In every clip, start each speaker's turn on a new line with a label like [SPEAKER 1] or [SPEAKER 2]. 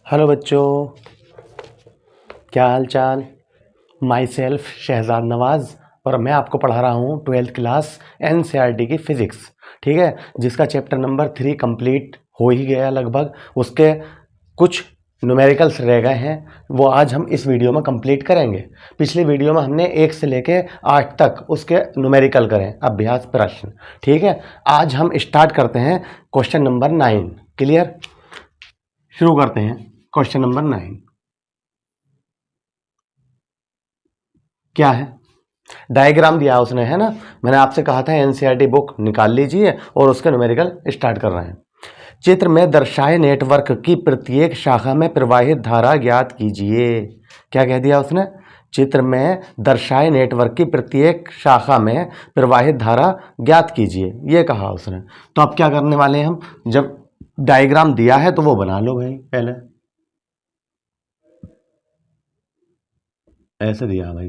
[SPEAKER 1] Hello बच्चों, क्या हाल चाल। माई सेल्फ शहजाद नवाज़ और मैं आपको पढ़ा रहा हूँ 12th क्लास NCERT की फ़िज़िक्स। ठीक है, जिसका चैप्टर नंबर 3 कंप्लीट हो ही गया लगभग। उसके कुछ न्यूमेरिकल्स रह गए हैं, वो आज हम इस वीडियो में कंप्लीट करेंगे। पिछली वीडियो में हमने 1 से लेके 8 तक उसके न्यूमेरिकल करें, अभ्यास प्रश्न। ठीक है, आज हम स्टार्ट करते हैं क्वेश्चन नंबर 9। क्लियर, शुरू करते हैं क्वेश्चन नंबर 9। क्या है, डायग्राम दिया उसने, है ना। मैंने आपसे कहा था NCERT बुक निकाल लीजिए और उसके न्यूमेरिकल स्टार्ट कर रहे हैं। चित्र में दर्शाए नेटवर्क की प्रत्येक शाखा में प्रवाहित धारा ज्ञात कीजिए। क्या कह दिया उसने, चित्र में दर्शाए नेटवर्क की प्रत्येक शाखा में प्रवाहित धारा ज्ञात कीजिए, ये कहा उसने। तो अब क्या करने वाले हैं हम, जब डायग्राम दिया है तो वो बना लो भाई। पहले ऐसे दिया भाई,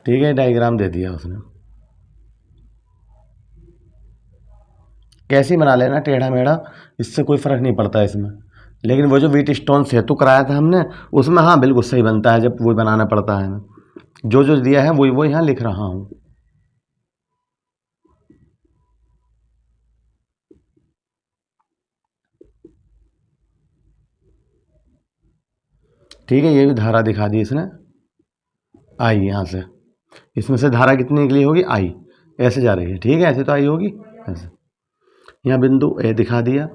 [SPEAKER 1] ठीक है, डायग्राम दे दिया उसने। कैसे बना लेना टेढ़ा मेढ़ा, इससे कोई फ़र्क नहीं पड़ता इसमें। लेकिन वो जो व्हीट स्टोन सेतु कराया था हमने, उसमें हाँ बिल्कुल सही बनता है, जब वो बनाना पड़ता है। जो जो दिया है वही वो यहाँ लिख रहा हूँ। ठीक है, ये भी धारा दिखा दी इसने, आई यहाँ से। इसमें से धारा कितनी निकली होगी, आई। ऐसे जा रही है, ठीक है, ऐसे तो आई होगी ऐसे। यहाँ बिंदु ए दिखा दिया,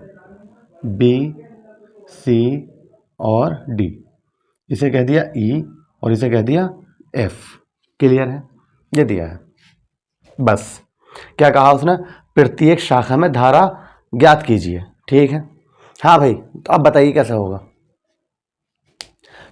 [SPEAKER 1] बी, सी और डी। इसे कह दिया ई और इसे कह दिया एफ। क्लियर है, ये दिया है। बस क्या कहा उसने, प्रत्येक शाखा में धारा ज्ञात कीजिए। ठीक है, हाँ भाई, तो अब बताइए कैसे होगा।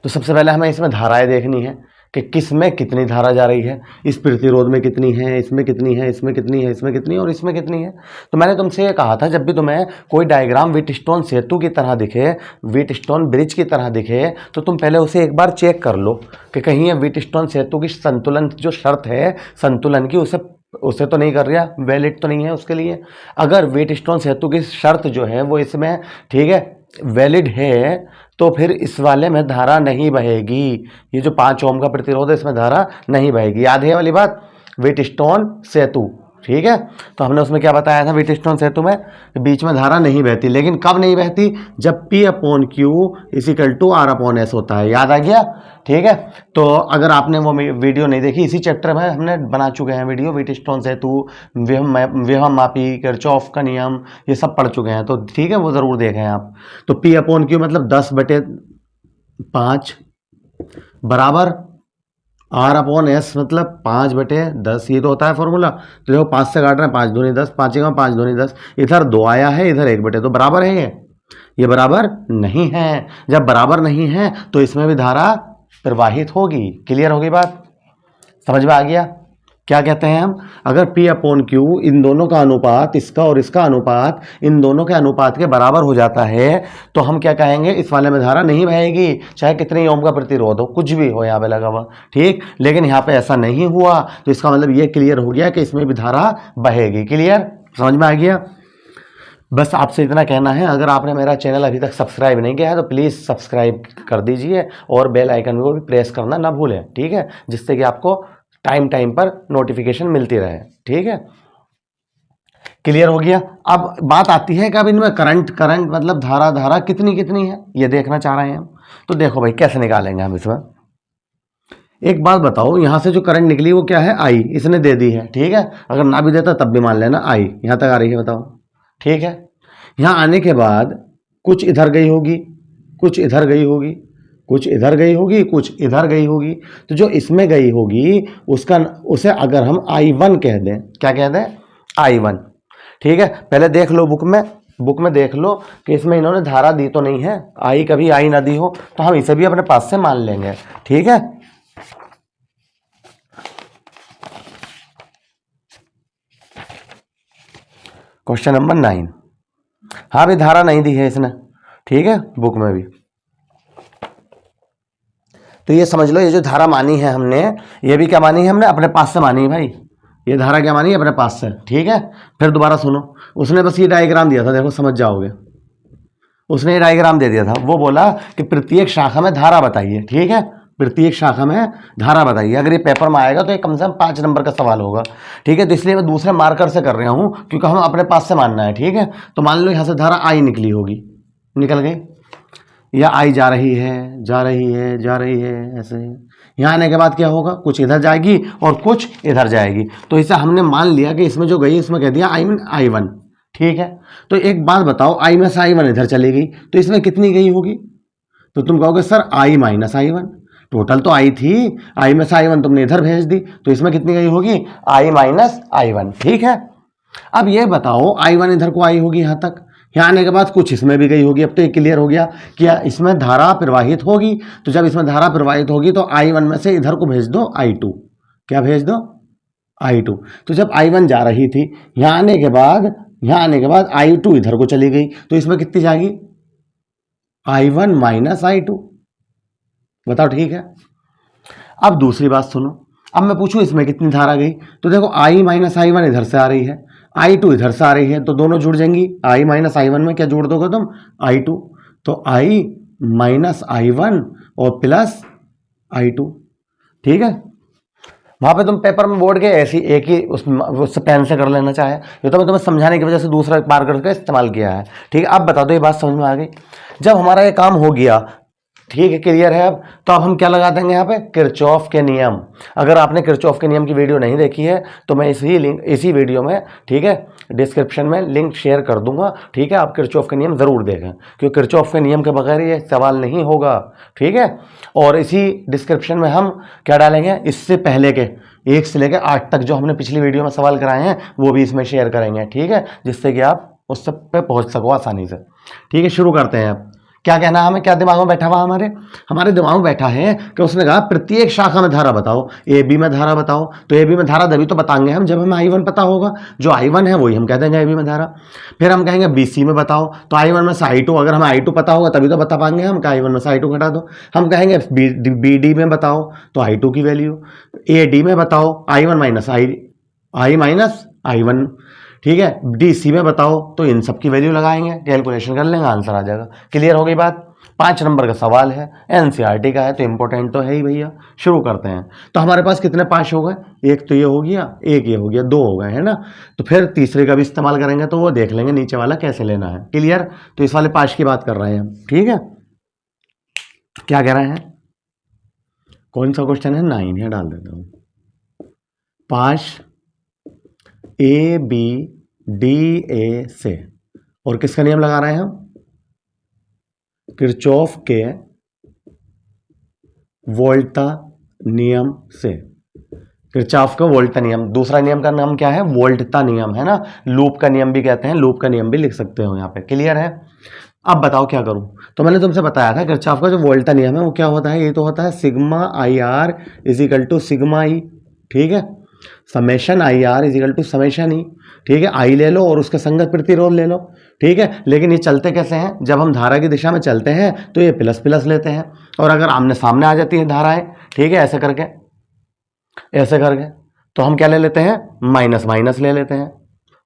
[SPEAKER 1] तो सबसे पहले हमें इसमें धाराएं देखनी है कि किस में कितनी धारा जा रही है। इस प्रतिरोध में कितनी है, इसमें कितनी है, इसमें कितनी है, इसमें कितनी है और इसमें कितनी है। तो मैंने तुमसे ये कहा था, जब भी तुम्हें कोई डायग्राम व्हीटस्टोन सेतु की तरह दिखे, व्हीटस्टोन ब्रिज की तरह दिखे, तो तुम पहले उसे एक बार चेक कर लो कि कहीं ये व्हीटस्टोन सेतु की संतुलन जो शर्त है संतुलन की, उसे तो नहीं कर रहा, वैलिड तो नहीं है उसके लिए। अगर व्हीटस्टोन सेतु की शर्त जो है वो इसमें, ठीक है, वैलिड है, तो फिर इस वाले में धारा नहीं बहेगी। ये जो 5 ओम का प्रतिरोध है, इसमें धारा नहीं बहेगी। याद है वाली बात, व्हीटस्टोन सेतु। ठीक है, तो हमने उसमें क्या बताया था, व्हीटस्टोन सेतु में बीच में धारा नहीं बहती। लेकिन कब नहीं बहती, जब P/Q = R/S होता है। याद आ गया, ठीक है। तो अगर आपने वो वीडियो नहीं देखी, इसी चैप्टर में हमने बना चुके हैं वीडियो, व्हीटस्टोन सेतु, विभव मापी, किरचॉफ का नियम, ये सब पढ़ चुके हैं। तो ठीक है, वो ज़रूर देखें आप। तो P/Q मतलब 10/5 बराबर R/S मतलब 5/10। ये तो होता है फॉर्मूला। तो देखो 5 से काट रहे हैं, 5 दूनी 10, 5 का 5 दूनी 10। इधर 2 आया है, इधर 1/2, तो बराबर है ये बराबर नहीं है। जब बराबर नहीं है तो इसमें भी धारा प्रवाहित होगी। क्लियर होगी बात, समझ में आ गया। क्या कहते हैं हम, अगर P/Q इन दोनों का अनुपात, इसका और इसका अनुपात, इन दोनों के अनुपात के बराबर हो जाता है, तो हम क्या कहेंगे, इस वाले में धारा नहीं बहेगी, चाहे कितने ओम का प्रतिरोध हो, कुछ भी हो यहाँ पे लगा हुआ। ठीक, लेकिन यहाँ पे ऐसा नहीं हुआ, तो इसका मतलब ये क्लियर हो गया कि इसमें भी धारा बहेगी। क्लियर, समझ में आ गया। बस आपसे इतना कहना है, अगर आपने मेरा चैनल अभी तक सब्सक्राइब नहीं किया है तो प्लीज़ सब्सक्राइब कर दीजिए और बेल आइकन को भी प्रेस करना ना भूलें। ठीक है, जिससे कि आपको टाइम टाइम पर नोटिफिकेशन मिलती रहे। ठीक है, क्लियर हो गया। अब बात आती है कि अब इनमें करंट मतलब धारा कितनी कितनी है, ये देखना चाह रहे हैं हम। तो देखो भाई, कैसे निकालेंगे हम इसमें। एक बात बताओ, यहाँ से जो करंट निकली वो क्या है, आई, इसने दे दी है। ठीक है, अगर ना भी देता तब भी मान लेना, आई यहाँ तक आ रही है, बताओ। ठीक है, यहाँ आने के बाद कुछ इधर गई होगी, कुछ इधर गई होगी, कुछ इधर गई होगी, कुछ इधर गई होगी। तो जो इसमें गई होगी उसे अगर हम I1 कह दें, क्या कह दें, I1। ठीक है, पहले देख लो बुक में देख लो कि इसमें इन्होंने धारा दी तो नहीं है, आई कभी आई ना दी हो, तो हम इसे भी अपने पास से मान लेंगे। ठीक है, क्वेश्चन नंबर 9। हाँ भी धारा नहीं दी है इसने, ठीक है, बुक में भी। तो ये समझ लो, ये जो धारा मानी है हमने, ये भी क्या मानी है हमने, अपने पास से मानी है भाई। ये धारा क्या मानी है, अपने पास से, ठीक है। फिर दोबारा सुनो, उसने बस ये डायग्राम दिया था, देखो समझ जाओगे। उसने ये डायग्राम दे दिया था, वो बोला कि प्रत्येक शाखा में धारा बताइए, ठीक है, प्रत्येक शाखा में धारा बताइए। अगर ये पेपर में आएगा तो ये कम से कम 5 नंबर का सवाल होगा, ठीक है। तो इसलिए मैं दूसरे मार्कर से कर रहा हूँ, क्योंकि हम अपने पास से मानना है, ठीक है। तो मान लो यहाँ से धारा आई निकली होगी, निकल गई, या आई जा रही है, जा रही है, जा रही है, ऐसे। यहाँ आने के बाद क्या होगा, कुछ इधर जाएगी और कुछ इधर जाएगी। तो इसे हमने मान लिया कि इसमें जो गई इसमें कह दिया आई मीन I1, ठीक है। तो एक बात बताओ, आई में से I1 इधर चली गई तो इसमें कितनी गई होगी? तो तुम कहोगे sir I minus I1, total तो आई थी, आई में से I1 तुमने इधर भेज दी, तो इसमें कितनी गई होगी, I माइनस I1, ठीक है। अब ये बताओ, I1 इधर को आई होगी यहाँ तक, यहाँ आने के बाद कुछ इसमें भी गई होगी। अब तो ये क्लियर हो गया कि इसमें धारा प्रवाहित होगी। तो जब इसमें धारा प्रवाहित होगी तो I1 में से इधर को भेज दो I2, क्या भेज दो, I2। तो जब I1 जा रही थी, यहाँ आने के बाद I2 इधर को चली गई, तो इसमें कितनी जाएगी, I1 माइनस I2, बताओ, ठीक है। अब दूसरी बात सुनो, अब मैं पूछूं इसमें कितनी धारा गई, तो देखो I माइनस I1 इधर से आ रही है, I2 इधर से आ रही है, तो दोनों जुड़ जाएंगी। I माइनस I1 में क्या जोड़ दोगे तुम, I2, तो I माइनस I1 और प्लस I2, ठीक है। वहां पे तुम पेपर में बोर्ड के ऐसी एक ही उस पेन से कर लेना चाहे, ये तो मैं तुम्हें समझाने की वजह से दूसरा मार्कर का इस्तेमाल किया है, ठीक है। अब बता दो, ये बात समझ में आ गई? जब हमारा ये काम हो गया, ठीक है, क्लियर है अब, तो अब हम क्या लगा देंगे यहाँ पे, किरचॉफ के नियम। अगर आपने किरचॉफ के नियम की वीडियो नहीं देखी है तो मैं इसी वीडियो में, ठीक है, डिस्क्रिप्शन में लिंक शेयर कर दूंगा, ठीक है। आप किरचॉफ के नियम ज़रूर देखें, क्योंकि किरचॉफ के नियम के बगैर ये सवाल नहीं होगा, ठीक है। और इसी डिस्क्रिप्शन में हम क्या डालेंगे, इससे पहले के 1 से लेकर 8 तक जो हमने पिछली वीडियो में सवाल कराए हैं वो भी इसमें शेयर करेंगे, ठीक है, जिससे कि आप उस सब पे पहुँच सको आसानी से, ठीक है। शुरू करते हैं। अब क्या कहना है हमें, क्या दिमाग में बैठा हुआ, हमारे दिमाग में बैठा है कि उसने कहा प्रत्येक शाखा में धारा बताओ, ए बी में धारा बताओ। तो ए बी में धारा तभी तो बताएंगे हम जब हमें I1 पता होगा, जो I1 है वही हम कह देंगे ए बी में धारा। फिर हम कहेंगे बी सी में बताओ, तो I1 में से I2, अगर हमें I2 पता होगा तभी तो बता पाएंगे हम कि I1 में से I2 घटा दो। हम कहेंगे बी डी में बताओ, तो I2 की वैल्यू, ए डी में बताओ, I1 minus I minus I1, ठीक है। डी सी में बताओ, तो इन सब की वैल्यू लगाएंगे, कैलकुलेशन कर लेंगे, आंसर आ जाएगा। क्लियर हो गई बात? 5 नंबर का सवाल है, एनसीईआरटी का है, तो इंपॉर्टेंट तो है ही भैया। शुरू करते हैं। तो हमारे पास कितने 5 हो गए, एक तो ये हो गया, एक ये हो गया, 2 हो गए, है ना। तो फिर तीसरे का भी इस्तेमाल करेंगे, तो वो देख लेंगे नीचे वाला कैसे लेना है। क्लियर? तो इस वाले 5 की बात कर रहे हैं हम, ठीक है। क्या कह रहे हैं, कौन सा क्वेश्चन है, 9 है, डाल देता हूँ। 5 ए बी डी ए से, और किसका नियम लगा रहे हैं हम, किरचॉफ के वोल्टा नियम से। किरचॉफ का वोल्टा नियम, दूसरा नियम का नाम क्या है, वोल्टता नियम, है ना। लूप का नियम भी कहते हैं, लूप का नियम भी लिख सकते हो यहाँ पे। क्लियर है? अब बताओ क्या करूं। तो मैंने तुमसे बताया था किरचॉफ का जो वोल्टा नियम है वो क्या होता है, ये तो होता है sigma i r is equal to sigma e, ठीक है। Summation i r is equal to summation e, ठीक है। आई ले लो और उसके संगत प्रतिरोध ले लो, ठीक है। लेकिन ये चलते कैसे हैं, जब हम धारा की दिशा में चलते हैं तो ये प्लस प्लस लेते हैं, और अगर आमने सामने आ जाती हैं धाराएं, ठीक है, ऐसे करके तो हम क्या ले लेते हैं, माइनस माइनस ले लेते हैं,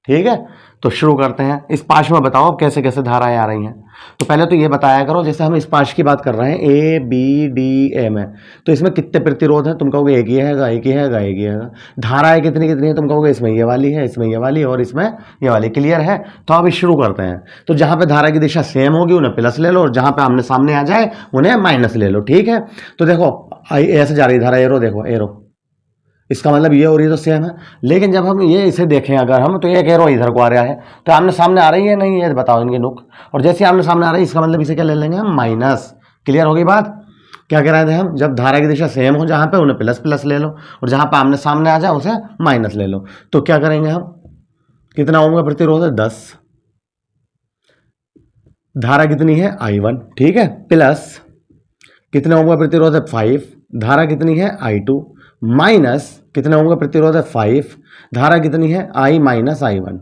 [SPEAKER 1] ठीक है। तो शुरू करते हैं। इस पाश में बताओ अब कैसे कैसे धाराएं आ रही हैं। तो पहले तो ये बताया करो, जैसे हम इस पाश की बात कर रहे हैं, ए बी डी ए में, तो इसमें कितने प्रतिरोध हैं, तुम कहोगे एक ही हैगा, एक ही हैगा, एक ही हैगा। धाराएं कितनी कितनी है, तुम कहोगे इसमें ये वाली है, इसमें ये वाली और इसमें ये वाली। क्लियर है? तो अब शुरू करते हैं। तो जहां पे धारा की दिशा सेम होगी उन्हें प्लस ले लो, और जहां पे आमने सामने आ जाए उन्हें माइनस ले लो, ठीक है। तो देखो ऐसे जा रही धारा, एरो देखो, एरो, इसका मतलब ये हो रही है तो सेम है। लेकिन जब हम ये इसे देखें अगर हम, तो एक एरो इधर को आ रहा है, तो आमने सामने आ रही है नहीं, ये बताओ इनके नुक। और जैसे आमने सामने आ रही है इसका मतलब इसे क्या ले लेंगे हम, माइनस। क्लियर हो गई बात? क्या कह रहे थे हम, जब धारा की दिशा सेम हो जहाँ पे उन्हें प्लस प्लस ले लो, और जहाँ पे आमने सामने आ जाए उसे माइनस ले लो। तो क्या करेंगे हम, कितना ओम का प्रतिरोध है, 10, धारा कितनी है I1, ठीक है, प्लस कितने ओम का प्रतिरोध है 5, धारा कितनी है I2, माइनस कितने ओम का प्रतिरोध है 5, धारा कितनी है I माइनस I1,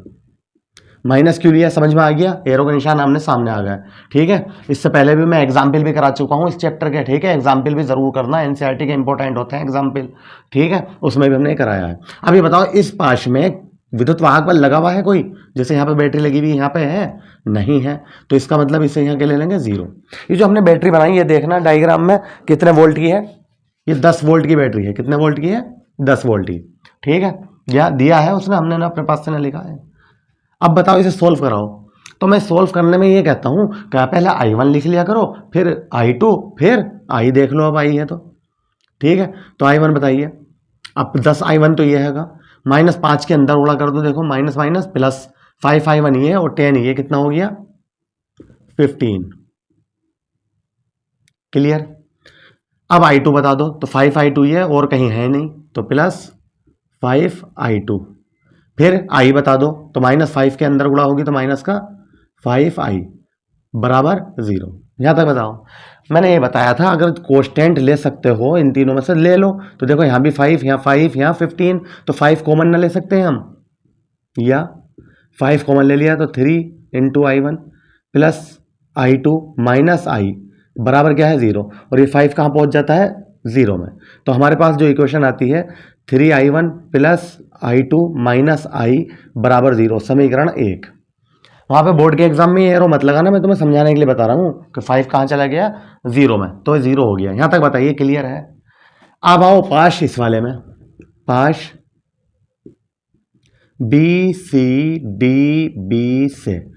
[SPEAKER 1] माइनस क्यों लिया, समझ में आ गया, एरो का निशान आमने सामने आ गया। ठीक है, इससे पहले भी मैं एग्जाम्पल भी करा चुका हूँ इस चैप्टर के। ठीक है, एग्जाम्पल भी जरूर करना, एनसीईआरटी के इंपॉर्टेंट होते हैं एग्जाम्पल। ठीक है, उसमें भी हमने कराया है। अब ये बताओ, इस पाश में विद्युत वाहक बल लगा हुआ है कोई, जैसे यहाँ पे बैटरी लगी हुई यहाँ पे है, नहीं है, तो इसका मतलब इसे यहाँ के ले लेंगे 0। ये जो हमने बैटरी बनाई है, देखना डायग्राम में कितने वोल्ट की है, ये 10 वोल्ट की बैटरी है। कितने वोल्ट की है, 10 वोल्ट की। ठीक है, या दिया है उसने, हमने ना अपने पास से ना लिखा है। अब बताओ इसे सोल्व कराओ, तो मैं सोल्व करने में ये कहता हूँ क्या पहले I1 लिख लिया करो, फिर I2, फिर I देख लो अब I है तो। ठीक है, तो I1 बताइए। अब 10 I1 तो ये हैगा, माइनस 5 के अंदर उड़ा कर दो, देखो माइनस माइनस प्लस 5 I1 ये और 10 ये, कितना हो गया 15। क्लियर। अब I2 बता दो, तो 5 I2 ये और कहीं है नहीं, तो प्लस 5 I2। फिर I बता दो, तो माइनस 5 के अंदर गुणा होगी तो माइनस का 5I बराबर 0। यहाँ तक बताओ। मैंने ये बताया था अगर कोस्टेंट ले सकते हो इन तीनों में से ले लो, तो देखो यहाँ भी 5, यहाँ 5, यहाँ 15, तो 5 कॉमन ना ले सकते हैं हम, या 5 कॉमन ले लिया तो 3 into I1 plus I2 minus I बराबर क्या है 0, और ये 5 कहाँ पहुँच जाता है 0 में। तो हमारे पास जो इक्वेशन आती है 3I1 plus I2 minus I बराबर 0, समीकरण 1। वहाँ पे बोर्ड के एग्जाम में एरो मत लगाना, मैं तुम्हें समझाने के लिए बता रहा हूँ कि 5 कहाँ चला गया 0 में, तो 0 हो गया। यहाँ तक बताइए, क्लियर है। अब आओ पाश इस वाले में, पाश BCD से।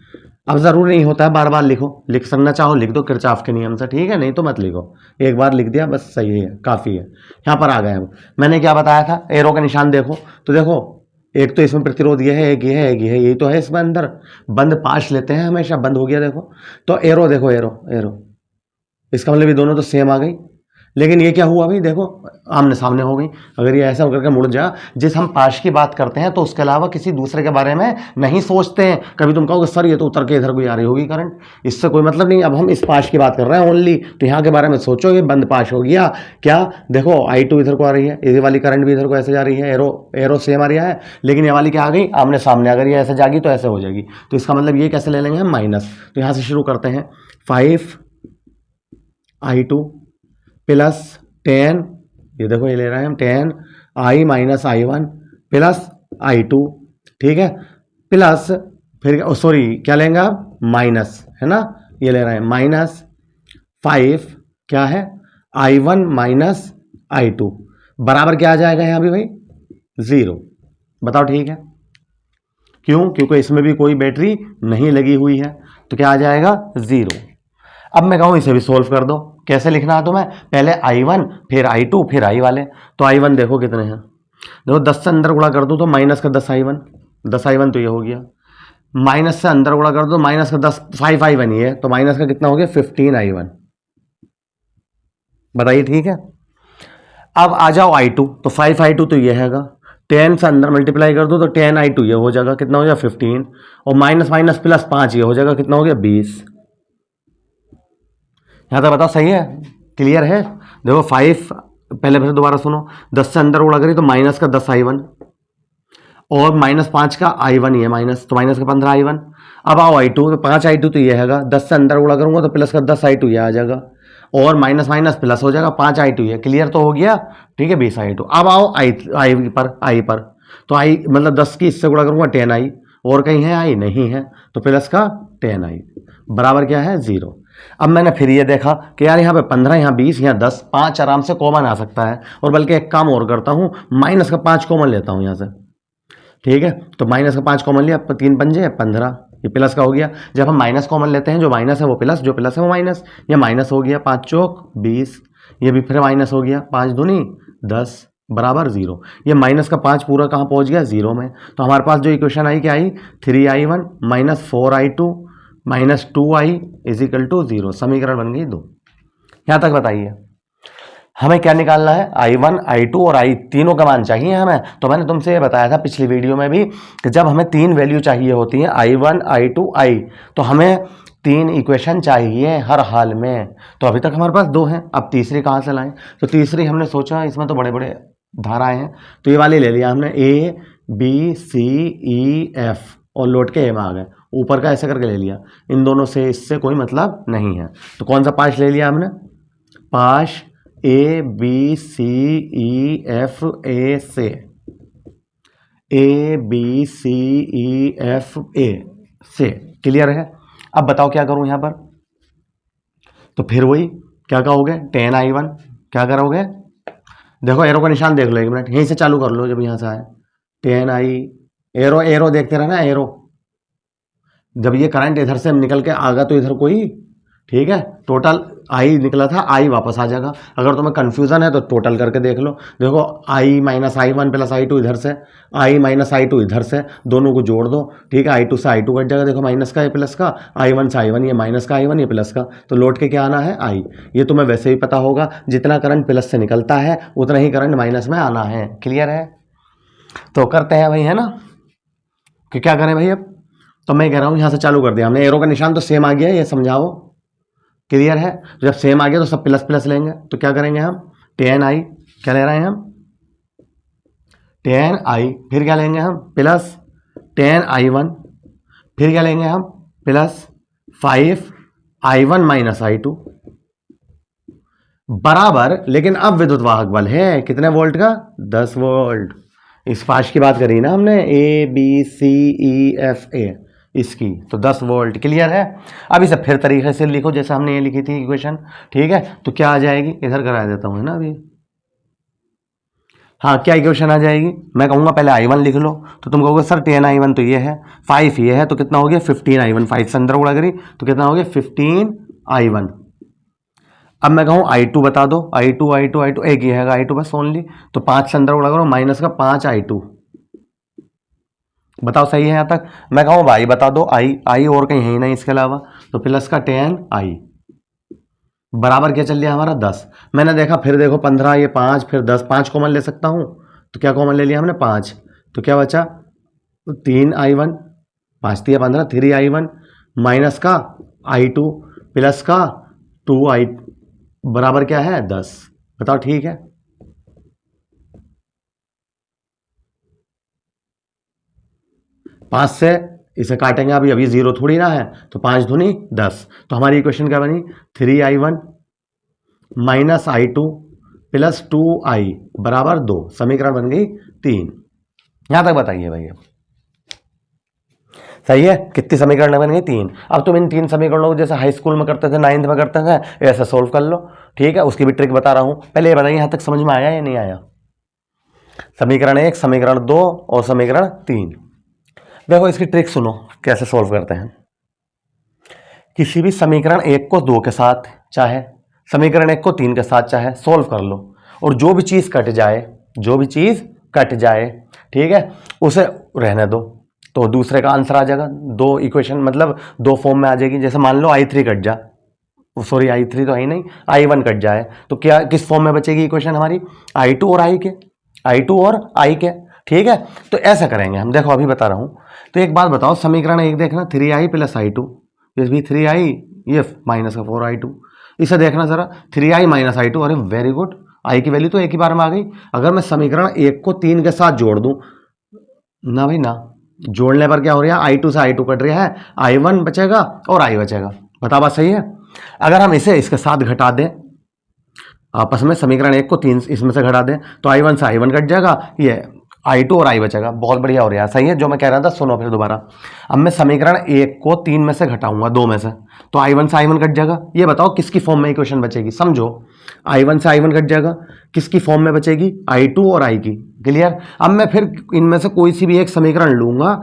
[SPEAKER 1] अब जरूर नहीं होता है बार बार लिखो, लिख सकना चाहो लिख दो किरचॉफ के नियम से, ठीक है, नहीं तो मत लिखो, एक बार लिख दिया बस सही है, काफ़ी है। यहाँ पर आ गए हम, मैंने क्या बताया था, एरो का निशान देखो, तो देखो एक तो इसमें प्रतिरोध ये है, एक ये है, एक ये है, यही तो है इसमें अंदर। बंद पाश लेते हैं हमेशा, बंद हो गया देखो, तो एरो देखो, एरो एरो, इसका मतलब ये दोनों तो सेम आ गई। लेकिन ये क्या हुआ भाई, देखो आमने सामने हो गई। अगर ये ऐसा होकर के मुड़ जा, जिस हम पाश की बात करते हैं तो उसके अलावा किसी दूसरे के बारे में नहीं सोचते हैं। कभी तुम कहोगे सर ये तो उतर के इधर कोई आ रही होगी करंट, इससे कोई मतलब नहीं। अब हम इस पाश की बात कर रहे हैं ओनली, तो यहाँ के बारे में सोचो, ये बंद पाश हो गया क्या, देखो I2 इधर को आ रही है, ये वाली करंट भी इधर को ऐसे जा रही है, एरो एरो सेम आ रही है, लेकिन ये वाली क्या आ गई आमने सामने। अगर ये ऐसे जागी तो ऐसे हो जाएगी, तो इसका मतलब ये कैसे ले लेंगे हम माइनस। तो यहाँ से शुरू करते हैं, 5I2 प्लस 10, ये देखो ये ले रहे हैं हम 10I minus I1 plus I2, ठीक है, प्लस फिर सॉरी क्या लेंगे आप, माइनस, है ना, ये ले रहे हैं माइनस 5 क्या है I1 माइनस I2 बराबर क्या आ जाएगा यहाँ भी भाई 0। बताओ ठीक है, क्यों, क्योंकि इसमें भी कोई बैटरी नहीं लगी हुई है, तो क्या आ जाएगा 0। अब मैं कहूँ इसे भी सोल्व कर दो, कैसे लिखना है तुम्हें, पहले I1 फिर I2 फिर I वाले। तो I1 देखो कितने हैं, देखो 10 से अंदर गुणा कर दो तो माइनस का 10 I1, 10 I1 तो ये हो गया, माइनस से अंदर गुणा कर दो माइनस का 10, 5 I1 ये है, तो माइनस का कितना हो गया 15 I1। बताइए ठीक है। अब आ जाओ I2, तो 5 I2 तो ये हैगा, 10 से अंदर मल्टीप्लाई कर दो तो 10 I2 ये हो जाएगा, कितना हो जाएगा 15, और माइनस माइनस प्लस 5 ये हो जाएगा, कितना हो गया 20। यहाँ तक बताओ सही है, क्लियर है। देखो 5, पहले फिर दोबारा सुनो, 10 से अंदर उड़ा करी तो माइनस का 10 I1 और माइनस 5 का I1 ये माइनस, तो माइनस का 15 I1। अब आओ I2, तो 5 I2 तो ये हैगा, 10 से अंदर उड़ा करूंगा तो प्लस का 10 I2 ये आ जाएगा, और माइनस माइनस प्लस हो जाएगा 5 I2 ये, क्लियर तो हो गया, ठीक है 20 I2। अब आओ I पर, तो I मतलब 10 की इससे गुणा करूंगा 10I, और कहीं है I नहीं है, तो प्लस का 10I बराबर क्या है 0। अब मैंने फिर ये देखा कि यार यहाँ पे 15, यहाँ 20, यहाँ 10, 5 आराम से कॉमन आ सकता है, और बल्कि एक काम और करता हूँ, माइनस का 5 कॉमन लेता हूँ यहाँ से, ठीक है, तो माइनस का 5 कॉमन लिया, 3 पंजे 15, ये प्लस का हो गया। जब हम माइनस कॉमन लेते हैं, जो माइनस है वो प्लस, जो प्लस है वो माइनस, ये माइनस हो गया, 5 चौक 20, ये भी फिर माइनस हो गया, 5 दूनी 10 बराबर 0। ये माइनस का 5 पूरा कहाँ पहुँच गया 0 में। तो हमारे पास जो इक्वेशन आई क्या आई, 3I1 minus 4I2 minus 2I is equal to 0, समीकरण बन गई 2। यहाँ तक बताइए हमें क्या निकालना है, I1 I2 और I तीनों का मान चाहिए हमें। तो मैंने तुमसे ये बताया था पिछली वीडियो में भी कि जब हमें 3 वैल्यू चाहिए होती हैं I1 I2 I, तो हमें 3 इक्वेशन चाहिए हर हाल में। तो अभी तक हमारे पास 2 हैं, अब तीसरी कहाँ से लाएं, तो तीसरी हमने सोचा इसमें तो बड़े धाराएं हैं, तो ये वाली ले लिया हमने A B C E F, और लौट के ए में आ गए, ऊपर का ऐसे करके ले लिया, इन दोनों से इससे कोई मतलब नहीं है। तो कौन सा पार्ट ले लिया हमने, part A B C E F A से, A B C E F A से, क्लियर है। अब बताओ क्या करूं यहां पर, तो फिर वही क्या कहोगे, टेन आई वन, क्या करोगे, देखो एरो का निशान देख लो, एक मिनट यहीं से चालू कर लो, जब यहां से आए टेन आई, एरो एरो देखते रहना, एरो जब ये करंट इधर से निकल के आगा तो इधर कोई, ठीक है, टोटल आई निकला था, आई वापस आ जाएगा। अगर तुम्हें कंफ्यूजन है तो टोटल करके देख लो, देखो i minus i one plus i two इधर से, आई माइनस आई टू इधर से, दोनों को जोड़ दो, ठीक है, आई टू से आई टू कट जाएगा, देखो माइनस का ये प्लस का, आई वन से आई वन, ये माइनस का आई वन, ये प्लस का, तो लौट के क्या आना है आई। ये तुम्हें वैसे ही पता होगा, जितना करंट प्लस से निकलता है उतना ही करंट माइनस में आना है, क्लियर है। तो करते हैं भाई, है ना, कि क्या करें भाई अब, तो मैं कह रहा हूं यहां से चालू कर दिया हमने, एरो का निशान तो सेम आ गया है, ये समझाओ, क्लियर है। जब सेम आ गया तो सब प्लस प्लस लेंगे, तो क्या करेंगे हम, टेन आई, क्या ले रहे हैं हम, टेन आई, फिर क्या लेंगे हम, प्लस टेन आई वन, फिर क्या लेंगे हम, plus 5 I one minus I two, बराबर, लेकिन अब विद्युत वाहक बल है कितने वोल्ट का, 10 वोल्ट। इस पाश की बात करी ना हमने, ए बी सी ई एफ ए, इसकी तो 10 वोल्ट, क्लियर है। अब इसे फिर तरीके से लिखो जैसे हमने ये लिखी थी इक्वेशन, ठीक है, तो क्या आ जाएगी, इधर करा देता हूं, है ना अभी, हाँ क्या इक्वेशन आ जाएगी, मैं कहूंगा पहले आई वन लिख लो, तो तुम कहोगे सर टेन आई वन तो ये है, 5 ये है, तो कितना हो गया 15 आई वन, 5 से अंदर उड़ा करी तो कितना हो गया 15 आई वन। अब मैं कहूँ आई टू बता दो, i two i two i two, एक ही है आई टू बस ओनली, तो 5 से अंदर उड़ा करो, माइनस का 5 आई टू, बताओ सही है यहाँ तक। मैं कहूँ भाई बता दो आई, आई और कहीं है ही नहीं इसके अलावा, तो प्लस का 10 आई, बराबर क्या चल लिया हमारा 10। मैंने देखा फिर देखो 15, ये 5, फिर 10, 5 कॉमन ले सकता हूँ, तो क्या कॉमन ले लिया हमने 5, तो क्या बचा 3 I one, 5 3 15, 3 I one minus का आई टू प्लस का 2 आई, बराबर क्या है 10, बताओ ठीक है। पांच से इसे काटेंगे अभी, अभी जीरो थोड़ी ना है, तो 5 दूनी 10, तो हमारी इक्वेशन क्या बनी, 3 आई one minus I two plus 2 आई बराबर 2, समीकरण बन गई 3। यहां तक बताइए भैया, सही है, कितनी समीकरण बन गई 3। अब तुम इन 3 समीकरणों को जैसे हाई स्कूल में करते थे, 9th में करते थे, ऐसे सोल्व कर लो, ठीक है, उसकी भी ट्रिक बता रहा हूं। पहले ये बताइए यहां तक समझ में आया या नहीं आया, समीकरण 1, समीकरण 2 और समीकरण 3। देखो इसकी ट्रिक सुनो कैसे सोल्व करते हैं। किसी भी समीकरण 1 को 2 के साथ, चाहे समीकरण 1 को 3 के साथ, चाहे सोल्व कर लो, और जो भी चीज कट जाए, जो भी चीज कट जाए, ठीक है, उसे रहने दो, तो दूसरे का आंसर आ जाएगा। दो इक्वेशन मतलब दो फॉर्म में आ जाएगी, जैसे मान लो आई थ्री कट जा, सॉरी आई थ्री तो है नहीं, आई वन कट जाए, तो क्या किस फॉर्म में बचेगी इक्वेशन हमारी, आई टू और आई के, आई टू और आई के, ठीक है। तो ऐसा करेंगे हम, देखो अभी बता रहा हूं। तो एक बात बताओ, समीकरण 1 देखना, 3 आई प्लस आई टू, ये भी 3 आई, ये माइनस का 4 आई टू, इसे देखना जरा, 3 आई माइनस आई टू, अरे वेरी गुड, आई की वैल्यू तो एक ही बार में आ गई। अगर मैं समीकरण 1 को 3 के साथ जोड़ दूं, ना भाई ना, जोड़ने पर क्या हो रहा है, आई टू से आई टू कट रहा है, आई वन बचेगा और आई बचेगा, बता बात सही है। अगर हम इसे इसके साथ घटा दें, आपस में समीकरण 1 को 3 इसमें से घटा दें, तो आई वन से आई वन कट जाएगा, ये आई टू और आई बचेगा, बहुत बढ़िया हो रहा है, सही है जो मैं कह रहा था। सुनो फिर दोबारा, अब मैं समीकरण 1 को 3 में से घटाऊंगा 2 में से, तो आई वन से आई वन कट जाएगा। ये बताओ किसकी फॉर्म में इक्वेशन बचेगी, समझो, आई वन से आई वन कट जाएगा, किसकी फॉर्म में बचेगी, आई टू और आई की, क्लियर। अब मैं फिर इनमें से कोई सी भी एक समीकरण लूंगा,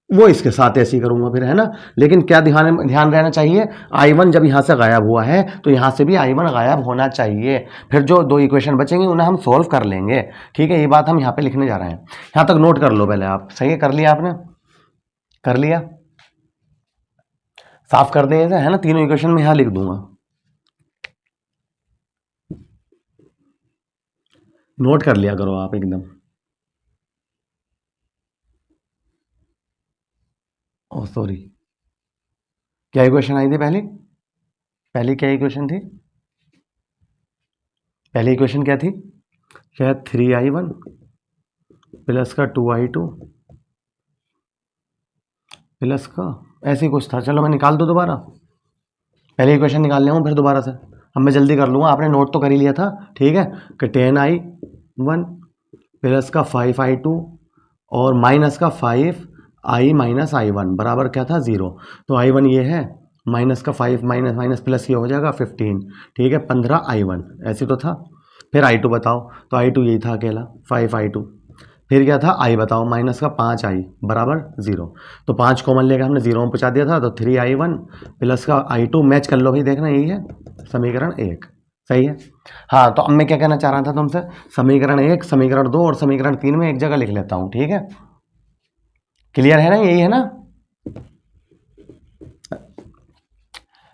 [SPEAKER 1] वो इसके साथ ऐसे ही करूंगा फिर, है ना। लेकिन क्या ध्यान रहना चाहिए, आई वन जब यहां से गायब हुआ है तो यहां से भी आई वन गायब होना चाहिए, फिर जो दो इक्वेशन बचेंगे उन्हें हम सोल्व कर लेंगे, ठीक है। ये बात हम यहां पे लिखने जा रहे हैं, यहां तक नोट कर लो पहले आप, सही है, कर लिया आपने, कर लिया, साफ कर दें ऐसे, है ना, तीनों इक्वेशन में यहां लिख दूंगा, नोट कर लिया करो आप एकदम। ओ सॉरी, क्या इक्वेशन आई थी पहली, पहली क्या इक्वेशन थी, पहली इक्वेशन क्या थी, क्या 3 आई वन प्लस का 2 आई टू प्लस का ऐसे ही कुछ था। चलो मैं निकाल दूँ दोबारा, पहले इक्वेशन निकाल लिया हूँ फिर दोबारा से। अब मैं जल्दी कर लूँगा, आपने नोट तो कर ही लिया था, ठीक है। कि 10i1 प्लस का 5i2 और माइनस का 5i माइनस i1 बराबर क्या था 0। तो i1 ये है, माइनस का 5 माइनस माइनस प्लस ये हो जाएगा 15, ठीक है 15i1 ऐसे तो था। फिर i2 बताओ, तो i2 यही था अकेला 5i2। फिर क्या था i बताओ, माइनस का 5i बराबर 0। तो 5 कॉमन लेकर हमने 0 में पहुँचा दिया था, तो 3i1 प्लस का i2 मैच कर लो भाई, देखना यही है समीकरण 1, सही है। हाँ तो अब मैं क्या कहना चाह रहा था तुमसे, समीकरण 1, समीकरण 2 और समीकरण 3 में एक जगह लिख लेता हूँ, ठीक है। क्लियर है ना, यही है ना,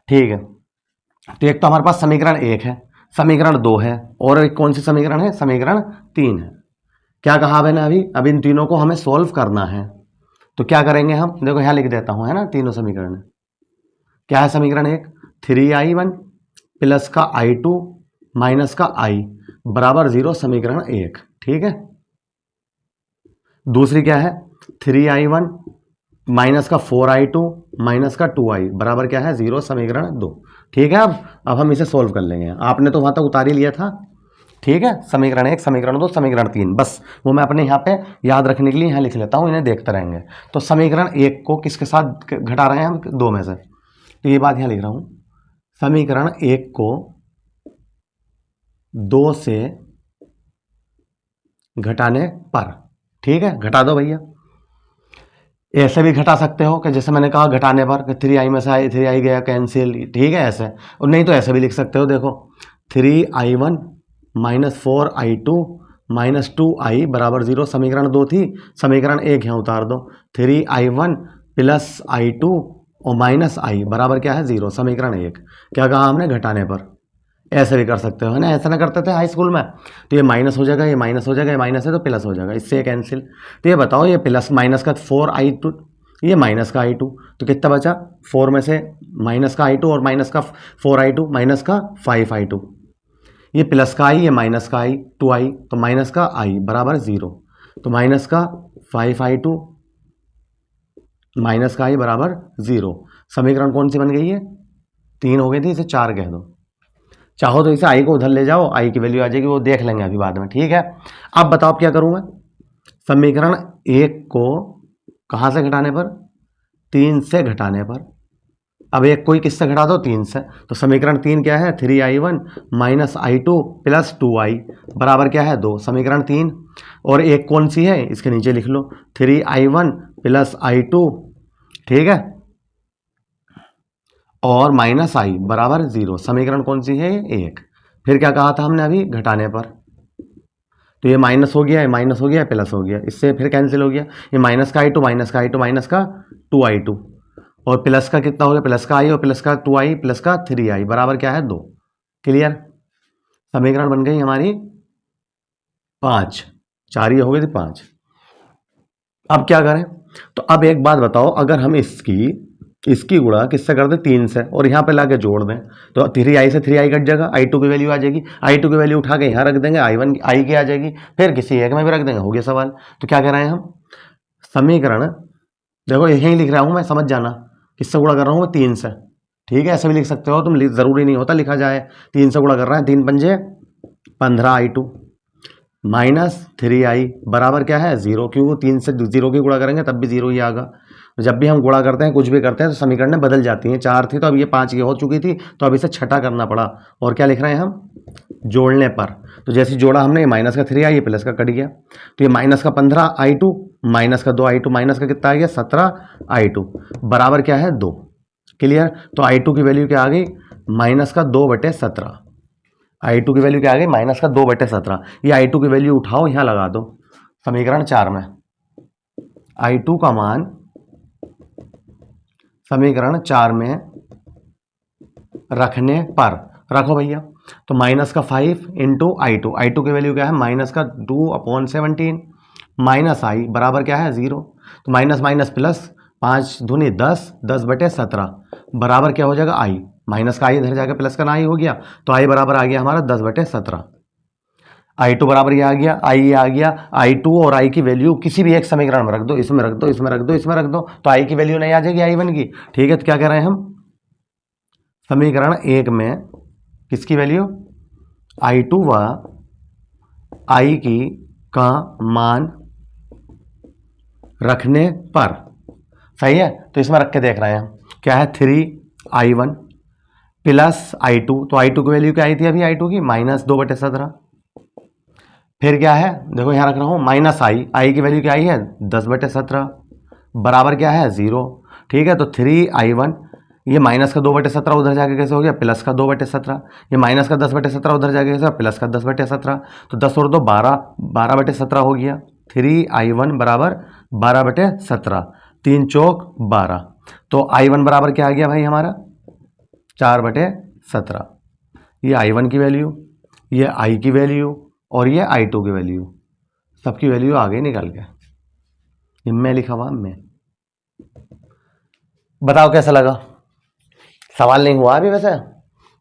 [SPEAKER 1] ठीक है। तो एक तो हमारे पास समीकरण 1 है, समीकरण 2 है, और एक कौन सी समीकरण है, समीकरण 3 है। क्या कहा मैंने अभी, अब इन तीनों को हमें सॉल्व करना है। तो क्या करेंगे हम, देखो यहाँ लिख देता हूँ, है ना, तीनों समीकरण। क्या है समीकरण 1, 3i1 प्लस का i2 माइनस का i बराबर 0, समीकरण 1, ठीक है। दूसरी क्या है, 3i1 माइनस का 4i2 माइनस का 2i बराबर क्या है 0, समीकरण 2, ठीक है। अब हम इसे सोल्व कर लेंगे, आपने तो वहां तक उतार ही लिया था, ठीक है। समीकरण 1, समीकरण 2, समीकरण 3, बस वो मैं अपने यहाँ पे याद रखने के लिए यहाँ लिख लेता हूँ, इन्हें देखते रहेंगे। तो समीकरण 1 को किसके साथ घटा रहे हैं हम, 2 में से, तो ये बात यहाँ लिख रहा हूँ, समीकरण 1 को 2 से घटाने पर, ठीक है, घटा दो भैया। ऐसे भी घटा सकते हो कि जैसे मैंने कहा घटाने पर, कि 3i में से 3i गया कैंसिल, ठीक है ऐसे, और नहीं तो ऐसे भी लिख सकते हो, देखो 3i1 minus 4i2 minus 2i बराबर 0, समीकरण 2 थी, समीकरण 1 यहाँ उतार दो, 3i1 प्लस i2 और माइनस i बराबर क्या है 0, समीकरण 1। क्या कहा हमने, घटाने पर। ऐसे भी कर सकते हो, है ना, ऐसा ना करते थे हाई स्कूल में, तो ये माइनस हो जाएगा, ये माइनस हो जाएगा, ये माइनस है तो प्लस हो जाएगा, इससे कैंसिल। तो ये बताओ, ये प्लस माइनस का 4i2, ये माइनस का i2, तो कितना बचा, 4 में से माइनस का i2 और माइनस का 4i2 माइनस का 5i2, ये प्लस का i, ये माइनस का i 2i, तो माइनस का i बराबर 0, तो माइनस का 5i2 माइनस का i बराबर 0। समीकरण कौन सी बन गई है, 3 हो गई थी, इसे 4 कह दो। चाहो तो इसे आई को उधर ले जाओ, आई की वैल्यू आ जाएगी, वो देख लेंगे अभी बाद में, ठीक है। अब बताओ क्या करूं मैं, समीकरण 1 को कहां से घटाने पर, 3 से घटाने पर। अब एक कोई किससे घटा दो, 3 से, तो समीकरण 3 क्या है, 3i1 minus i2 plus 2i बराबर क्या है 2, समीकरण 3। और एक कौन सी है, इसके नीचे लिख लो 3i1 प्लस i2, ठीक है, और माइनस i बराबर 0, समीकरण कौन सी है, 1। फिर क्या कहा था हमने अभी, घटाने पर, तो ये माइनस हो गया, ये माइनस हो गया, प्लस हो गया, इससे फिर कैंसिल हो गया, ये माइनस का i2 माइनस का i2 माइनस का 2i2, और प्लस का कितना हो गया, प्लस का i और प्लस का 2i प्लस का 3i बराबर क्या है 2। क्लियर, समीकरण बन गई हमारी 5, 4 ये हो गई थी 5। अब क्या करें, तो अब एक बात बताओ, अगर हम इसकी गुणा किससे कर दें, 3 से, और यहाँ पे लाके जोड़ दें, तो 3i से 3i कट जाएगा, i2 की वैल्यू आ जाएगी, i2 की वैल्यू उठा के यहाँ रख देंगे, i1 i की आ जाएगी, फिर किसी एक में भी रख देंगे, हो गया सवाल। तो क्या कह रहे हैं हम, समीकरण, देखो यहीं लिख रहा हूँ मैं, समझ जाना, किससे गुणा कर रहा हूँ मैं, 3 से, ठीक है। ऐसे भी लिख सकते हो तुम, जरूरी नहीं होता लिखा जाए, 3 से गुणा कर रहे हैं, 3 पंजे 15i2 माइनस 3i बराबर क्या है 0, क्योंकि 3 से 0 की गुणा करेंगे तब भी 0 ही आएगा। जब भी हम गुणा करते हैं, कुछ भी करते हैं, तो समीकरण बदल जाती हैं, 4 थी तो अब ये 5 की हो चुकी थी, तो अब इसे छठा करना पड़ा। और क्या लिख रहे हैं हम, जोड़ने पर, तो जैसे जोड़ा हमने, माइनस का 3i प्लस का कट गया, तो ये माइनस का 15i2 माइनस का 2i2 माइनस का कितना आ गया 17i2 बराबर क्या है 2। क्लियर, तो i2 की वैल्यू क्या आ गई, माइनस का 2/17, i2 की वैल्यू क्या आ गई, माइनस का 2/17। ये i2 की वैल्यू उठाओ, यहाँ लगा दो समीकरण 4 में, i2 का मान समीकरण 4 में रखने पर, रखो भैया, तो माइनस का 5 इंटू i2 की वैल्यू क्या है, माइनस का 2/17 माइनस i बराबर क्या है 0, तो माइनस माइनस प्लस, 5 दूनी 10, 10/17 बराबर क्या हो जाएगा i, माइनस का i इधर जाकर प्लस का ना i हो गया, तो i बराबर आ गया हमारा 10/17। I2 बराबर ये आ गया, ये आ गया, I2 और I की वैल्यू किसी भी एक समीकरण में रख दो, इसमें रख दो, इसमें रख दो, इसमें रख दो, तो I की वैल्यू नहीं आ जाएगी I1 की। ठीक है, तो क्या कह रहे हैं हम, समीकरण 1 में किसकी वैल्यू, I2 व I की का मान रखने पर, सही है। तो इसमें रख के देख रहे हैं हम, क्या है 3I1 प्लस I2, तो I2 की वैल्यू क्या आई थी अभी, I2 की -2/17। फिर क्या है, देखो यहाँ रख रहा हूँ माइनस आई की वैल्यू क्या आई है 10/17, बराबर क्या है 0। ठीक है, तो 3I1, ये माइनस का 2/17 उधर जाके कैसे हो गया प्लस का 2/17, ये माइनस का 10/17 उधर जाके कैसे प्लस का 10/17, तो 10 और 2 12, 12/17 हो गया। 3I1 बराबर 12/17, 3 चौक 12, तो I1 बराबर क्या आ गया भाई हमारा 4/17। ये I1 की वैल्यू, ये I की वैल्यू और ये I2 की वैल्यू, सबकी वैल्यू आ गई निकल के। ये मैं लिखा हुआ मैं, बताओ कैसा लगा, सवाल नहीं हुआ अभी वैसे।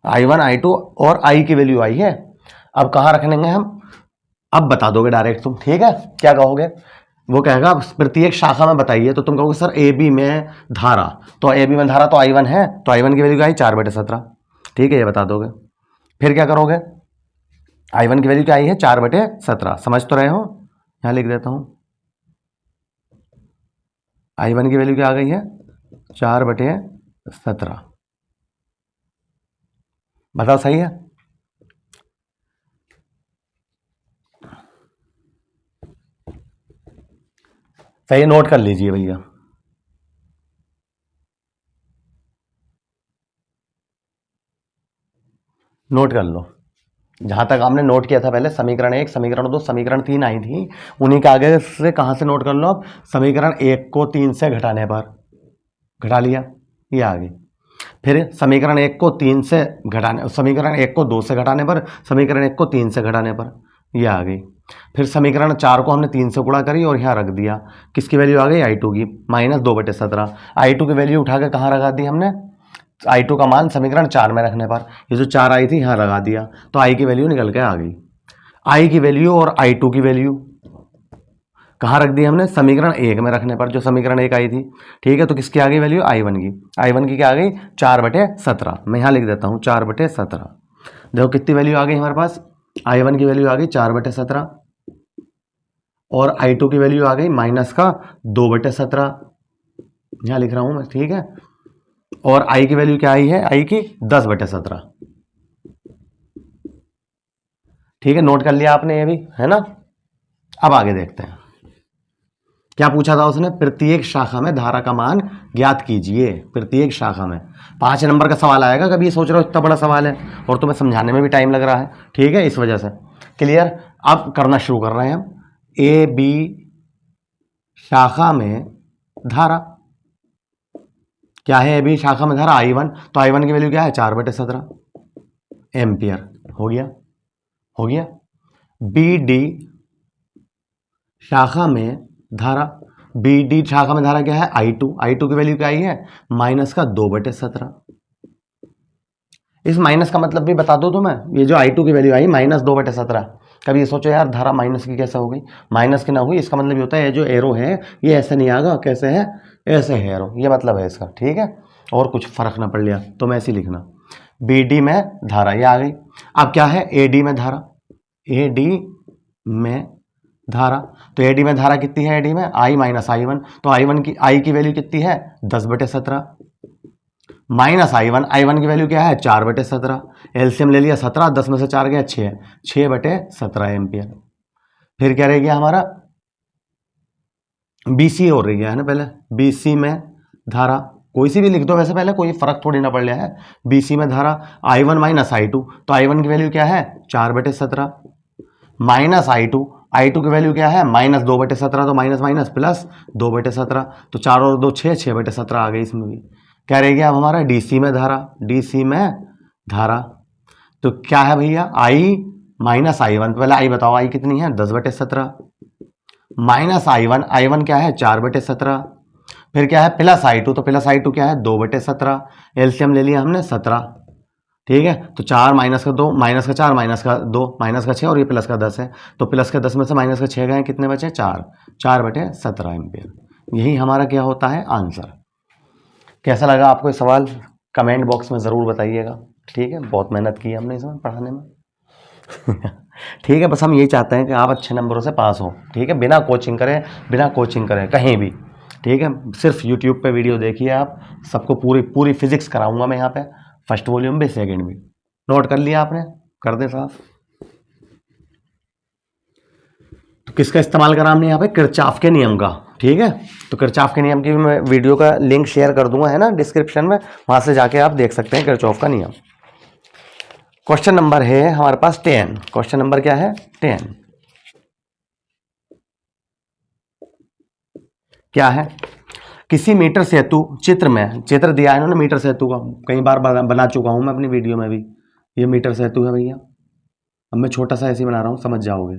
[SPEAKER 1] I1 I2 और I की वैल्यू आई है, अब कहाँ रख लेंगे हम, अब बता दोगे डायरेक्ट तुम। ठीक है, क्या कहोगे, वो कहेगा प्रत्येक शाखा में बताइए, तो तुम कहोगे सर ए बी में धारा, तो ए बी में धारा तो I1 है, तो I1 की वैल्यू क्या आई 4/17। ठीक है, ये बता दोगे। फिर क्या करोगे, I1 की वैल्यू क्या आई है 4/17, समझ तो रहे हो, यहाँ लिख देता हूँ, I1 की वैल्यू क्या आ गई है 4/17, बताओ सही है। सही है, नोट कर लीजिए भैया। नोट कर लो, जहां तक हमने नोट किया था पहले, समीकरण 1, समीकरण 2, समीकरण 3 आई थी, उन्हीं के आगे से कहां से नोट कर लो, अब समीकरण 1 को 3 से घटाने पर, घटा लिया, ये आ गई। फिर समीकरण 1 को 3 से घटाने, समीकरण 1 को 2 से घटाने पर, समीकरण 1 को 3 से घटाने पर, ये आ गई। फिर समीकरण 4 को हमने 3 से गुणा करी और यहाँ रख दिया, किसकी वैल्यू आ गई I2 की -2/17। I2 की वैल्यू उठा के कहाँ लगा दी हमने, I2 का मान समीकरण 4 में रखने पर, ये जो 4 आई थी यहाँ लगा दिया, तो I की वैल्यू निकल के आ गई। I की वैल्यू और I2 की वैल्यू कहाँ रख दी हमने, समीकरण 1 में रखने पर, जो समीकरण 1 आई थी। ठीक है, तो किसकी आ गई वैल्यू I1 की, I1 की क्या आ गई 4/17, मैं यहाँ लिख देता हूँ 4/17। देखो कितनी वैल्यू आ गई हमारे पास, I1 की वैल्यू आ गई 4/17 और I2 की वैल्यू आ गई -2/17, यहाँ लिख रहा हूँ मैं। ठीक है, और I की वैल्यू क्या आई है, I की 10/17। ठीक है, नोट कर लिया आपने ये भी, है ना। अब आगे देखते हैं, क्या पूछा था उसने, प्रत्येक शाखा में धारा का मान ज्ञात कीजिए। प्रत्येक शाखा में 5 नंबर का सवाल आएगा, कभी ये सोच रहे हो इतना बड़ा सवाल है और तुम्हें समझाने में भी टाइम लग रहा है। ठीक है, इस वजह से क्लियर। अब करना शुरू कर रहे हैं हम, ए बी शाखा में धारा, क्या है ए बी शाखा में धारा I1, तो I1 की वैल्यू क्या है 4/17 एम्पियर, हो गया, हो गया। बी डी शाखा में धारा, बी डी शाखा में धारा क्या है I2 की वैल्यू क्या आई है -2/17। इस माइनस का मतलब भी बता दो तुम्हें, ये जो I2 की वैल्यू आई -2/17, कभी ये सोचो यार धारा माइनस की कैसे हो गई, माइनस की ना हुई, इसका मतलब ये होता है ये जो एरो है ये ऐसे नहीं आएगा, कैसे है ऐसे है एरो, ये मतलब है इसका। ठीक है, और कुछ फर्क ना पड़ लिया तो मैं ऐसे लिखना, बी डी में धारा ये आ गई। अब क्या है ए डी में धारा, ए डी में धारा, तो ए डी में धारा कितनी है, ए डी में I -I1, तो I की वैल्यू कितनी है 10/17 -I1 की वैल्यू क्या है 4/17, एलसीएम ले लिया 17, 10 में से 4 गया 6/17 एम्पियर। फिर क्या रह गया हमारा BC हो रही है ना, पहले BC में धारा कोई सी भी लिख दो वैसे, पहले कोई फर्क थोड़ी ना पड़ रहा है। BC में धारा I1 -I2, तो I1 की वैल्यू क्या है 4/17 I2 की वैल्यू क्या है -2/17, तो माइनस माइनस प्लस 2/17, तो 4 और 2 6/17 आ गई इसमें भी। क्या रह गया अब हमारा DC में धारा, DC में धारा तो क्या है भैया I -I1, पहले I बताओ I कितनी है 10/17 I1 क्या है 4/17, फिर क्या है प्लस I2, तो प्लस I2 क्या है 2/17, एलसीएम ले लिया हमने 17, ठीक है। तो 4 माइनस का 2, माइनस का 4, माइनस का 2, माइनस का 6 और ये प्लस का 10 है। तो प्लस का 10 में से माइनस का 6 गए, कितने बचे? 4, 4/17 एम्पियर। यही हमारा क्या होता है? आंसर। कैसा लगा आपको ये सवाल? कमेंट बॉक्स में ज़रूर बताइएगा। ठीक है, बहुत मेहनत की है हमने इसमें पढ़ाने में। ठीक है, बस हम यही चाहते हैं कि आप अच्छे नंबरों से पास हो। ठीक है, बिना कोचिंग करें कहीं भी। ठीक है, सिर्फ यूट्यूब पे वीडियो देखिए आप, सबको पूरी फिजिक्स कराऊंगा मैं यहाँ पे, फर्स्ट वॉल्यूम भी सेकंड भी। नोट कर लिया आपने? कर दे साहब। तो किसका इस्तेमाल करा हमने यहाँ पे? किरचॉफ के नियम का। ठीक है, तो किरचॉफ के नियम की भी मैं वीडियो का लिंक शेयर कर दूंगा, है ना, डिस्क्रिप्शन में, वहां से जाके आप देख सकते हैं किरचॉफ का नियम। क्वेश्चन नंबर है हमारे पास 10। क्वेश्चन नंबर क्या है? 10। क्या है? किसी मीटर सेतु चित्र में, चित्र दिया है इन्होंने मीटर सेतु का, कई बार बना चुका हूं मैं अपनी वीडियो में भी। ये मीटर सेतु है भैया। अब मैं छोटा सा ऐसे बना रहा हूं, समझ जाओगे।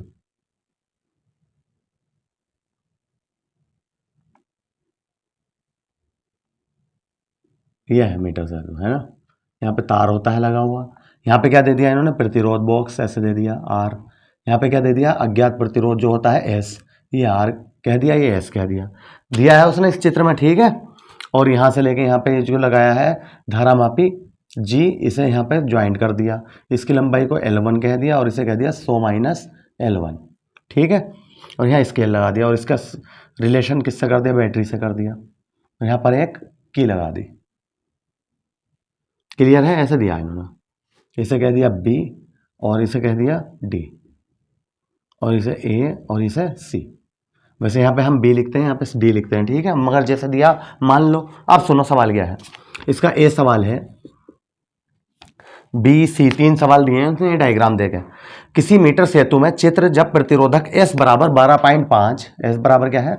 [SPEAKER 1] ये है मीटर सेतु, है ना। यहाँ पे तार होता है लगा हुआ। यहाँ पे क्या दे दिया इन्होंने? प्रतिरोध बॉक्स ऐसे दे दिया R। यहाँ पे क्या दे दिया? अज्ञात प्रतिरोध जो होता है S। ये R कह दिया, ये S कह दिया। दिया है उसने इस चित्र में, ठीक है। और यहाँ से लेके यहाँ पे जो लगाया है धारामापी G, इसे यहाँ पे ज्वाइंट कर दिया। इसकी लंबाई को L1 कह दिया और इसे कह दिया 100 माइनस L1। ठीक है, और यहाँ स्केल लगा दिया और इसका रिलेशन किससे कर दिया? बैटरी से कर दिया। और यहाँ पर एक की लगा दी। क्लियर है? ऐसे दिया इन्होंने, इसे कह दिया B और इसे कह दिया D और इसे A और इसे C। वैसे यहाँ पे हम B लिखते हैं, यहाँ पे D लिखते हैं, ठीक है, मगर जैसे दिया मान लो। अब सुनो सवाल क्या है इसका। A सवाल है, B C 3 सवाल दिए हैं, तो ये डायग्राम देखें। किसी मीटर सेतु में चित्र जब प्रतिरोधक S बराबर 12.5, S बराबर क्या है?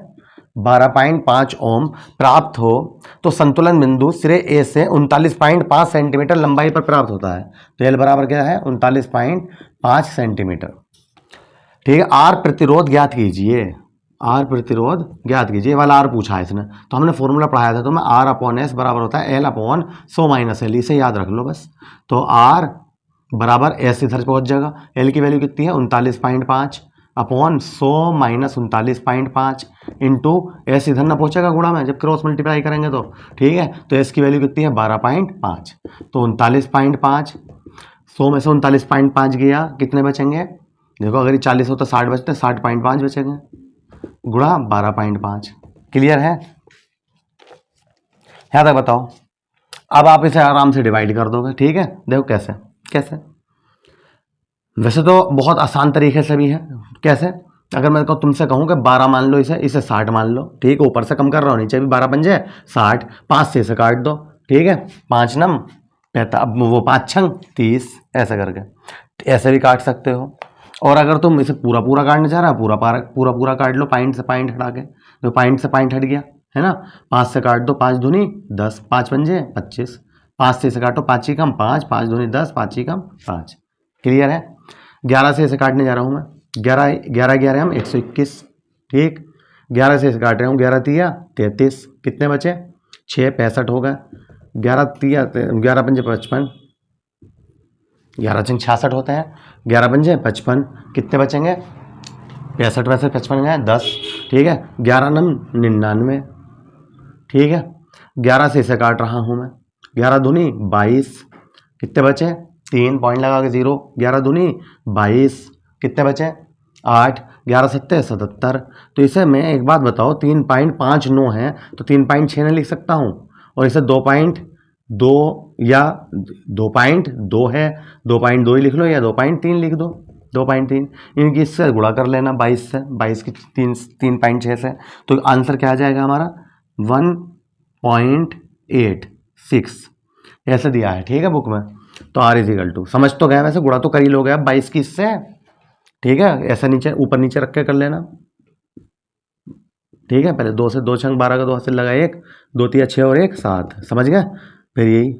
[SPEAKER 1] 12.5 ओम प्राप्त हो तो संतुलन बिंदु सिरे ए से 39.5 सेंटीमीटर लंबाई पर प्राप्त होता है। तो एल बराबर क्या है? 39.5 सेंटीमीटर। ठीक है, आर प्रतिरोध ज्ञात कीजिए। आर प्रतिरोध ज्ञात कीजिए, ये वाला आर पूछा है इसने, तो हमने फॉर्मूला पढ़ाया था, तो मैं आर अपॉन एस बराबर होता है एल अपॉन 100 माइनस एल, इसे याद रख लो बस। तो आर बराबर एस इधर पहुंच जाएगा, एल की वैल्यू कितनी है? 39.5 अपॉन 100 माइनस 39.5 इंटू एस इधर ना पहुंचेगा गुणा में, जब क्रॉस मल्टीप्लाई करेंगे तो। ठीक है, तो एस की वैल्यू कितनी है? 12.5। तो 39.5, 100 में से 39.5 गया, कितने बचेंगे? देखो, अगर ये 40 हो तो 60 बचते, 60.5 बचेंगे, गुणा 12.5। क्लियर है? यहाँ तक बताओ। अब आप इसे आराम से डिवाइड कर दोगे। ठीक है, देखो कैसे कैसे। वैसे तो बहुत आसान तरीके से भी है। कैसे? अगर मैं तुमसे कहूँ कि 12 मान लो, इसे इसे 60 मान लो। ठीक है, ऊपर से कम कर रहा हूँ, नीचे भी 12 पंजे 60, 5 से इसे काट दो। ठीक है, 5 नम 45, अब वो 5 छंग 30, ऐसे करके ऐसे भी काट सकते हो। और अगर तुम इसे पूरा पूरा काटना चाह रहा है, पूरा पूरा काट लो, पॉइंट से पॉइंट हटा के। तो पॉइंट से पॉइंट हट गया, है ना। 5 से काट दो, 5 दूनी 10, 5 पंजे 25, 5 से इसे काटो, 5 ही कम 5, 5 दूनी 10, 5 ही कम 5। क्लियर है? 11 से इसे काटने जा रहा हूँ मैं, 11 11 11 हम 121। ठीक, 11 से इसे काट रहा हूँ, 11 तिया 33, कितने बचे? 6, 65 हो गए। 11 तिया 11 पंजे 55, 11 छंग 66 होते हैं, 11 पंजे 55, कितने बचेंगे? 65 में से 55 गए 10। ठीक है, 11 नम 99। ठीक है, 11 से इसे काट रहा हूँ मैं, 11 दूनी 22, कितने बचे? 3, पॉइंट लगा के 0, 11 दूनी 22, कितने बचे? 8, 11 सत्ते 77। तो इसे मैं एक बात बताओ, 3.59 है तो 3.6 लिख सकता हूँ, और इसे 2.2 या 2.2 है, 2.2 ही लिख लो या 2.3 लिख दो, 2.3। इनकी इससे गुणा कर लेना 22 से, 22 की 3.6 से, तो आंसर क्या आ जाएगा हमारा? 1.86 ऐसे दिया है। ठीक है, बुक में। तो R = समझ तो गया, वैसे गुणा तो कर ही लोगे आप 22 की इससे। ठीक है, ऐसा नीचे ऊपर नीचे रख के कर लेना। ठीक है, पहले 2 से 2 छंग 12 का 2 हासिल लगा 1, 2 तिया 6 और 1 7, समझ गए? फिर यही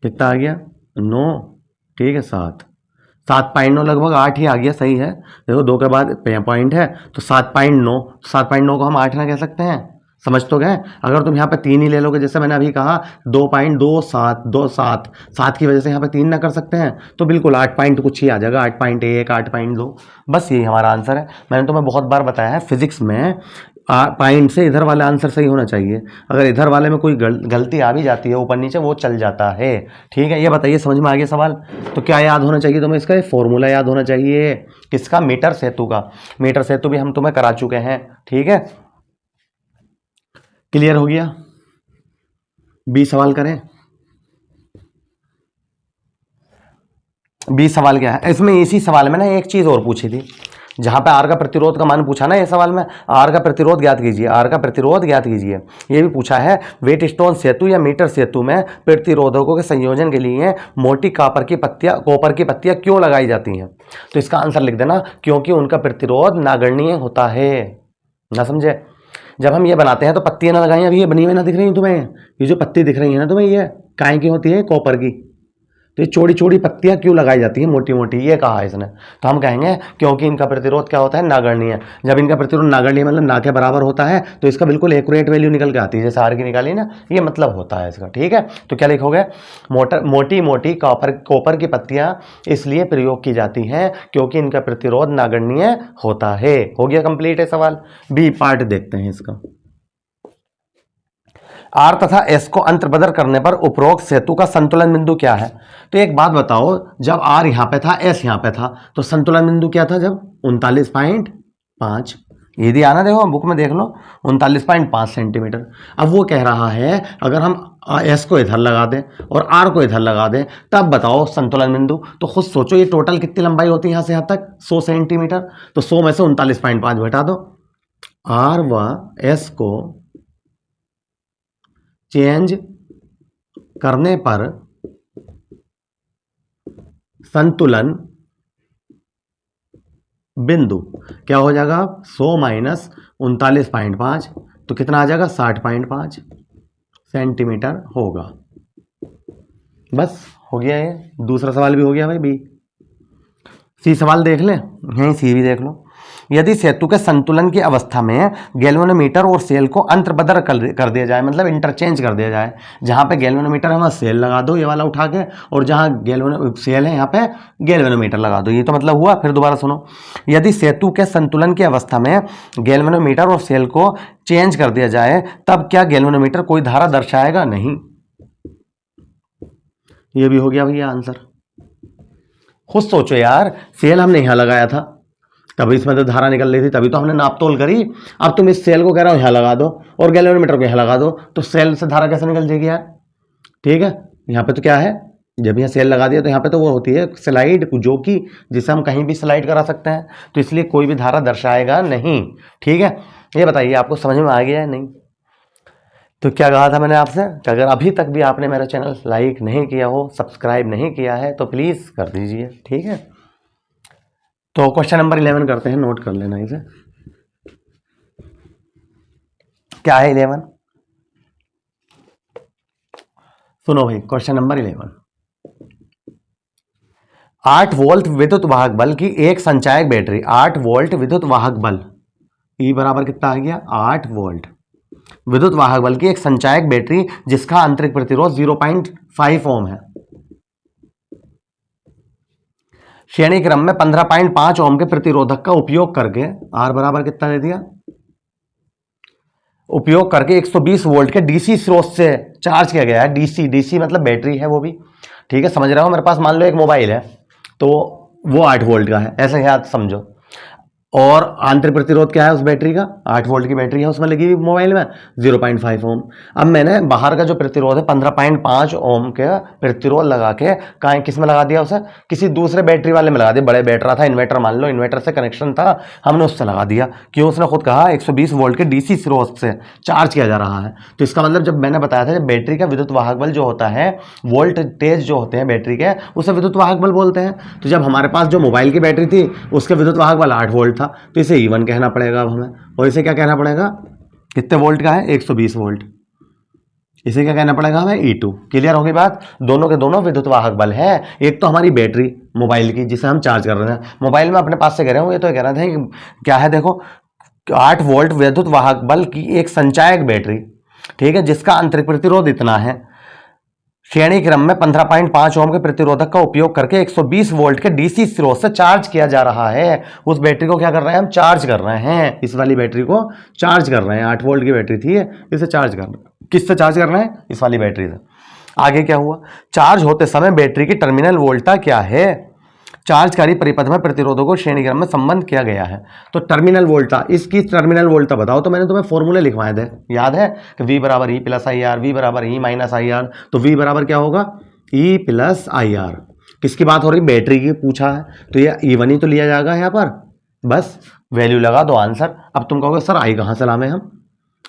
[SPEAKER 1] कितना आ गया? 9। ठीक है, 7.9 लगभग 8 ही आ गया, सही है। देखो 2 के बाद पॉइंट है तो 7.9, 7.9 को हम 8 ना कह सकते हैं, समझ तो गए। अगर तुम यहाँ पे 3 ही ले लोगे, जैसे मैंने अभी कहा 2.2727 7 की वजह से यहाँ पे 3 ना कर सकते हैं, तो बिल्कुल 8 पॉइंट कुछ ही आ जाएगा, 8.1 8.2। बस यही हमारा आंसर है। मैंने तुम्हें बहुत बार बताया है फिजिक्स में पॉइंट से इधर वाला आंसर सही होना चाहिए। अगर इधर वाले में कोई गलती आ भी जाती है ऊपर नीचे, वो चल जाता है। ठीक है, ये बताइए समझ में आ गया सवाल। तो क्या याद होना चाहिए तुम्हें, इसका फॉर्मूला याद होना चाहिए। किसका? मीटर सेतु का। मीटर सेतु भी हम तुम्हें करा चुके हैं। ठीक है, क्लियर हो गया। बी सवाल करें। बी सवाल क्या है इसमें? इसी सवाल में ना एक चीज और पूछी थी, जहां पे आर का प्रतिरोध का मान पूछा ना, ये सवाल में आर का प्रतिरोध ज्ञात कीजिए, आर का प्रतिरोध ज्ञात कीजिए। ये भी पूछा है वेट स्टोन सेतु या मीटर सेतु में प्रतिरोधकों के संयोजन के लिए मोटी कॉपर की पत्तियां क्यों लगाई जाती हैं? तो इसका आंसर लिख देना, क्योंकि उनका प्रतिरोध नगण्य होता है। ना समझे? जब हम ये बनाते हैं तो पत्तियां ना लगाई, अभी ये बनी हुई ना दिख रही है तुम्हें, ये जो पत्ती दिख रही है ना तुम्हें, ये काय की होती है? कॉपर की। तो ये चौड़ी चौड़ी पत्तियां क्यों लगाई जाती हैं मोटी मोटी, ये कहा है इसने। तो हम कहेंगे क्योंकि इनका प्रतिरोध क्या होता है? नगण्य। जब इनका प्रतिरोध नगण्य मतलब ना के बराबर होता है, तो इसका बिल्कुल एक्यूरेट वैल्यू निकल के आती है, जैसे आर की निकाली ना, ये मतलब होता है इसका। ठीक है, तो क्या लिखोगे? मोटी मोटी कॉपर की पत्तियां इसलिए प्रयोग की जाती हैं क्योंकि इनका प्रतिरोध नगण्य होता है। हो गया कंप्लीट है सवाल। बी पार्ट देखते हैं इसका। आर तथा एस को अंतर्बदर करने पर उपरोक्त सेतु का संतुलन बिंदु क्या है? तो एक बात बताओ, जब आर यहां पे था, एस यहां पे था, तो संतुलन बिंदु क्या था? जब 39.5, ये दिया ना, देखो बुक में देख लो, 39.5 सेंटीमीटर। अब वो कह रहा है अगर हम एस को इधर लगा दें और आर को इधर लगा दें, तब बताओ संतुलन बिंदु। तो खुद सोचो ये टोटल कितनी लंबाई होती है यहां से यहां तक? 100 सेंटीमीटर। तो 100 में से 39.5 घटा दो। आर व एस को चेंज करने पर संतुलन बिंदु क्या हो जाएगा? 100 माइनस 39.5, तो कितना आ जाएगा? 60.5 सेंटीमीटर होगा। बस हो गया ये। दूसरा सवाल भी हो गया भाई, बी। सी सवाल देख लें, यहीं सी भी देख लो। यदि सेतु के संतुलन की अवस्था में गैल्वेनोमीटर और सेल को अंतर्बदर कर दिया जाए, मतलब इंटरचेंज कर दिया जाए, जहां पे गैल्वेनोमीटर है वहां सेल लगा दो, ये वाला उठा के, और जहां सेल है यहाँ पे गैल्वेनोमीटर लगा दो। ये तो मतलब हुआ। फिर दोबारा सुनो, यदि सेतु के संतुलन की अवस्था में गैल्वेनोमीटर और सेल को चेंज कर दिया जाए, तब क्या गैल्वेनोमीटर कोई धारा दर्शाएगा? नहीं। ये भी हो गया भैया आंसर। खुद सोचो यार, सेल हमने यहां लगाया था, तभी इसमें तो धारा निकल रही थी, तभी तो हमने नाप तोल करी। अब तुम इस सेल को कह रहे हो यहाँ लगा दो और गैल्वेनोमीटर को यहाँ लगा दो, तो सेल से धारा कैसे निकल जाएगी यार? ठीक है, यहाँ पे तो क्या है, जब यहाँ सेल लगा दिया तो यहाँ पे तो वो होती है स्लाइड, जो कि जिसे हम कहीं भी स्लाइड करा सकते हैं, तो इसलिए कोई भी धारा दर्शाएगा नहीं। ठीक है, ये बताइए आपको समझ में आ गया है नहीं? तो क्या कहा था मैंने आपसे कि अगर अभी तक भी आपने मेरा चैनल लाइक नहीं किया हो, सब्सक्राइब नहीं किया है, तो प्लीज़ कर दीजिए। ठीक है, तो क्वेश्चन नंबर 11 करते हैं, नोट कर लेना इसे। क्या है 11? सुनो भाई, क्वेश्चन नंबर 11। 8 वोल्ट विद्युत वाहक बल की एक संचायक बैटरी, 8 वोल्ट विद्युत वाहक बल, ई बराबर कितना आ गया? 8 वोल्ट विद्युत वाहक बल की एक संचायक बैटरी जिसका आंतरिक प्रतिरोध 0.5 ओम है, श्रेणी क्रम में 15.5 ओम के प्रतिरोधक का उपयोग करके, आर बराबर कितना दे दिया? उपयोग करके 120 वोल्ट के डीसी स्रोत से चार्ज किया गया है। डीसी मतलब बैटरी है वो भी। ठीक है, समझ रहे हो? मेरे पास मान लो एक मोबाइल है, तो वो 8 वोल्ट का है, ऐसे याद समझो। और आंतरिक प्रतिरोध क्या है उस बैटरी का? 8 वोल्ट की बैटरी है, उसमें लगी हुई मोबाइल में 0.5 ओम। अब मैंने बाहर का जो प्रतिरोध है 15.5 ओम का प्रतिरोध लगा के कहाँ किस में लगा दिया? उसे किसी दूसरे बैटरी वाले में लगा दिया। बड़े बैटरा था, इन्वर्टर मान लो, इन्वर्टर से कनेक्शन था, हमने उससे लगा दिया। क्यों? उसने खुद कहा 120 वोल्ट के डीसी स्रोत से चार्ज किया जा रहा है। तो इसका मतलब जब मैंने बताया था, जब बैटरी का विद्युत वाहक बल जो होता है, वोल्टेज जो होते हैं बैटरी के, उसे विद्युत वाहक बल बोलते हैं। तो जब हमारे पास जो मोबाइल की बैटरी थी उसके विद्युत वाहक बल 8 वोल्ट था, तो इसे E1 कहना पड़ेगा अब हमें। और इसे क्या कहना पड़ेगा? कितने वोल्ट का है? 120 वोल्ट। इसे क्या कहना पड़ेगा हमें? E2। क्लियर हो गई बात? दोनों के दोनों विद्युत वाहक बल है। एक तो हमारी बैटरी मोबाइल की जिसे हम चार्ज कर रहे हैं, मोबाइल में अपने पास से कह रहे हूँ, ये तो कह रहे थे क्या है, देखो 8 वोल्ट विद्युत वाहक बल की एक संचायक बैटरी, ठीक है, जिसका आंतरिक प्रतिरोध इतना है, श्रेणी क्रम में 15.5 ओम के प्रतिरोधक का उपयोग करके 120 वोल्ट के डीसी स्रोत से चार्ज किया जा रहा है। उस बैटरी को क्या कर रहे हैं हम, चार्ज कर रहे हैं, इस वाली बैटरी को चार्ज कर रहे हैं। 8 वोल्ट की बैटरी थी, इसे चार्ज कर रहे हैं। किससे चार्ज कर रहे हैं, इस वाली बैटरी से। आगे क्या हुआ, चार्ज होते समय बैटरी की टर्मिनल वोल्टता क्या है, चार्जकारी परिपथ में प्रतिरोधों को श्रेणीक्रम में संबंध किया गया है। तो टर्मिनल वोल्टता, इसकी टर्मिनल वोल्टता बताओ। तो मैंने तुम्हें फॉर्मूले लिखवाए थे, याद है कि V बराबर E plus I R, V बराबर E माइनस आई आर। तो V बराबर क्या होगा, E प्लस आई आर। किसकी बात हो रही, बैटरी की पूछा है, तो ये E1 ही तो लिया जाएगा यहाँ पर, बस वैल्यू लगा दो आंसर। अब तुम कहोगे सर आई कहाँ से लावे हम,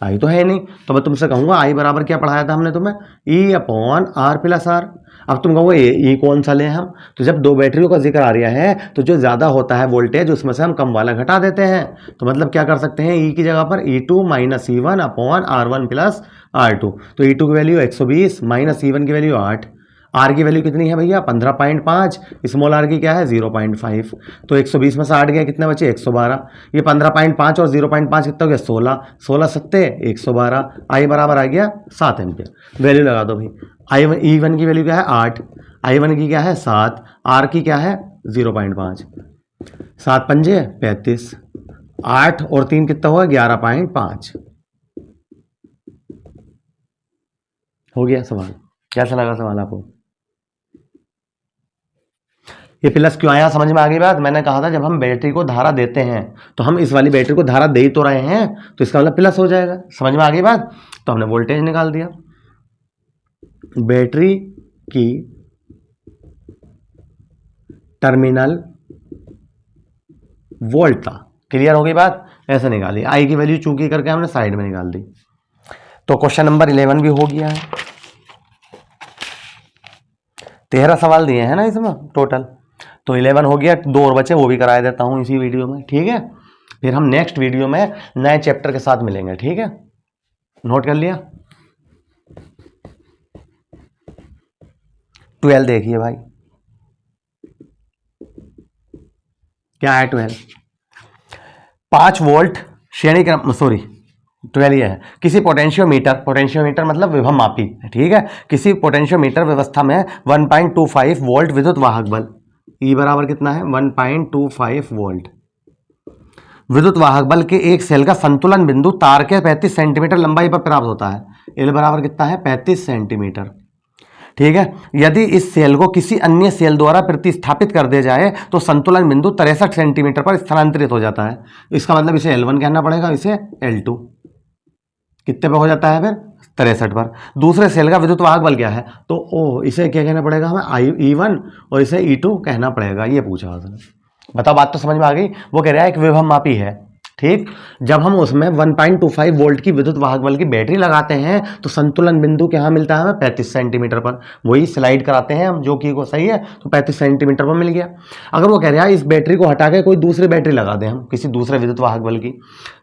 [SPEAKER 1] आई तो है नहीं, तो मैं तुमसे कहूंगा आई बराबर क्या पढ़ाया था हमने तुम्हें, E upon R plus R. अब तुम कहोगे ये कौन सा लें हम, तो जब दो बैटरियों का जिक्र आ रहा है तो जो ज़्यादा होता है वोल्टेज उसमें से हम कम वाला घटा देते हैं। तो मतलब क्या कर सकते हैं, E की जगह पर E2 minus E1 upon R1 plus R2। तो E2 की वैल्यू 120 माइनस E1 की वैल्यू 8, आर की वैल्यू कितनी है भैया 15.5, स्मॉल आर की क्या है 0.5। तो 120 में से 8 गया, कितने बचे 112। ये 15.5 और 0.5 कितना हो गया 16, 16 सत्ते 112। आई बराबर आ गया 7 एम्पियर। वैल्यू लगा दो भाई, आई E1 की वैल्यू क्या है 8, I1 की क्या है 7, आर की क्या है 0.5। 7 पंजे 35, 8 और 3 कितना हुआ 11.5। हो गया सवाल। कैसा लगा सवाल आपको, ये प्लस क्यों आया, समझ में आ गई बात। मैंने कहा था जब हम बैटरी को धारा देते हैं तो हम इस वाली बैटरी को धारा दे ही तो रहे हैं, तो इसका मतलब प्लस हो जाएगा। समझ में आ गई बात। तो हमने वोल्टेज निकाल दिया, बैटरी की टर्मिनल वोल्टता, क्लियर हो गई बात, ऐसे निकाली। आई की वैल्यू चूंकि करके हमने साइड में निकाल दी। तो क्वेश्चन नंबर 11 भी हो गया है। 13 सवाल दिए हैं ना इसमें टोटल, तो 11 हो गया, 2 और बचे, वो भी करा देता हूं इसी वीडियो में, ठीक है। फिर हम नेक्स्ट वीडियो में नए चैप्टर के साथ मिलेंगे, ठीक है। नोट कर लिया। 12 देखिए भाई, क्या है 12, 5 वोल्ट श्रेणी क्रम, सॉरी 12 ये है, किसी पोटेंशियोमीटर, पोटेंशियोमीटर मतलब विभव मापी, ठीक है, किसी पोटेंशियोमीटर व्यवस्था में 1.25 वोल्ट विद्युत वाहक बल, E बराबर कितना है 1.25 वोल्ट विद्युत वाहक बल के एक सेल का संतुलन बिंदु तार के 35 सेंटीमीटर लंबाई पर प्राप्त होता है। L बराबर कितना है 35 सेंटीमीटर, ठीक है। यदि इस सेल को किसी अन्य सेल द्वारा प्रतिस्थापित कर दिया जाए तो संतुलन बिंदु 63 सेंटीमीटर पर स्थानांतरित हो जाता है। इसका मतलब इसे L1 कहना पड़ेगा, इसे L2 कितने पे हो जाता है फिर 63 पर। दूसरे सेल का विद्युत वाहक बल क्या है, तो इसे क्या कहना पड़ेगा हमें E1 और इसे E2 कहना पड़ेगा। ये पूछा उसने, बताओ बात तो समझ में आ गई। वो कह रहा है एक विभव मापी है, ठीक, जब हम उसमें 1.25 वोल्ट की विद्युत वाहक बल की बैटरी लगाते हैं तो संतुलन बिंदु कहाँ मिलता है हमें 35 सेंटीमीटर पर। वही स्लाइड कराते हैं हम, जो कि को सही है, तो 35 सेंटीमीटर पर मिल गया। अगर वो कह रहा है इस बैटरी को हटा के कोई दूसरी बैटरी लगा दें हम किसी दूसरे विद्युत वाहक बल की,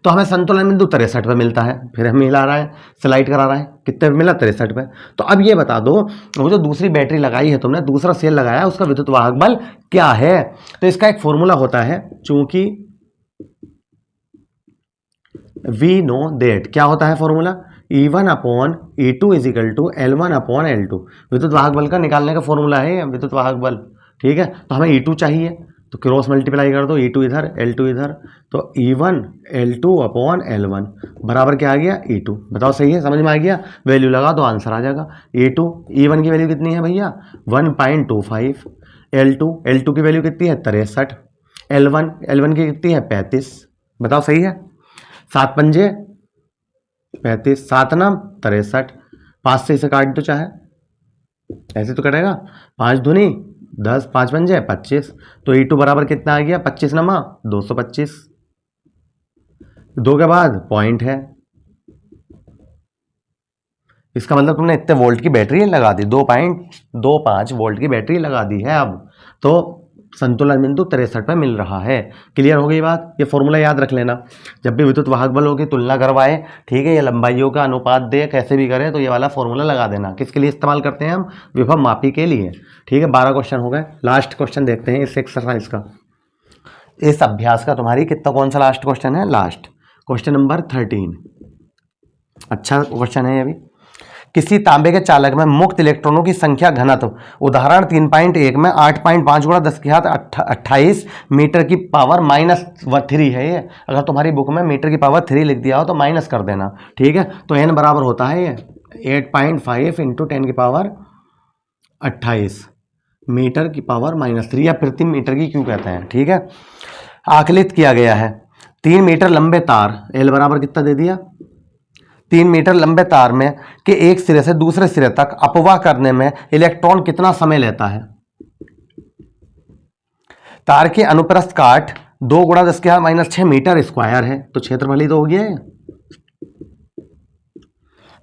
[SPEAKER 1] तो हमें संतुलन बिंदु 63 पर मिलता है। फिर हम हिला रहा है, स्लाइड करा रहा है, कितने पे मिला 63 पे। तो अब ये बता दो, वो जो दूसरी बैटरी लगाई है तुमने, दूसरा सेल लगाया, उसका विद्युत वाहक बल क्या है। तो इसका एक फॉर्मूला होता है, चूंकि वी नो दैट, क्या होता है formula, E1 upon E2 is equal to L1 upon L2। विद्युत वाहक बल का निकालने का फॉर्मूला है विद्युत वाहक बल, ठीक है। तो हमें E2 चाहिए, तो क्रॉस मल्टीप्लाई कर दो, E2 इधर L2 इधर, तो E1 L2 अपॉन L1 बराबर क्या आ गया E2। बताओ सही है, समझ में आ गया। वैल्यू लगा दो, आंसर आ जाएगा E2। E1 की वैल्यू कितनी है भैया 1.25, L2 की वैल्यू कितनी है 63, L1 की कितनी है 35। बताओ सही है, 7 पंजे 35, 7 नाम 63, 5 से इसे काट दो, चाहे ऐसे तो कटेगा, 5 दूनी 10, 5 पंजे 25। तो E2 बराबर कितना आ गया 25 नमा 225, 2 के बाद पॉइंट है। इसका मतलब तुमने इतने वोल्ट की बैटरी लगा दी, 2.25 वोल्ट की बैटरी लगा दी है। अब तो संतुलन बिंदु 63 पर मिल रहा है। क्लियर हो गई बात। ये फॉर्मूला याद रख लेना, जब भी विद्युत वाहक बलों की तुलना करवाए, ठीक है, ये लंबाइयों का अनुपात दे, कैसे भी करें, तो ये वाला फॉर्मूला लगा देना। किसके लिए इस्तेमाल करते हैं हम, विभव मापी के लिए, ठीक है। 12 क्वेश्चन हो गए। लास्ट क्वेश्चन देखते हैं इस एक्सरसाइज का, इस अभ्यास का। तुम्हारी कितना, कौन सा लास्ट क्वेश्चन है, लास्ट क्वेश्चन नंबर 13, अच्छा क्वेश्चन है ये भी। किसी तांबे के चालक में मुक्त इलेक्ट्रॉनों की संख्या घनत्व, उदाहरण 3.1 में 8.5 गुणा 10 की घात 28 मीटर की पावर -3 है ये। अगर तुम्हारी बुक में मीटर की पावर 3 लिख दिया हो तो माइनस कर देना, ठीक है। तो n बराबर होता है ये 8.5 इंटू 10 की पावर 28 मीटर की पावर -3, या प्रति मीटर की क्यों कहते हैं, ठीक है। आकलित किया गया है 3 मीटर लंबे तार, L बराबर कितना दे दिया, 3 मीटर लंबे तार में के एक सिरे से दूसरे सिरे तक अपवाह करने में इलेक्ट्रॉन कितना समय लेता है। तार के अनुप्रस्थ काट 2 गुणा 10 की घात -6 मीटर स्क्वायर है, तो क्षेत्रफल ही तो हो गया है,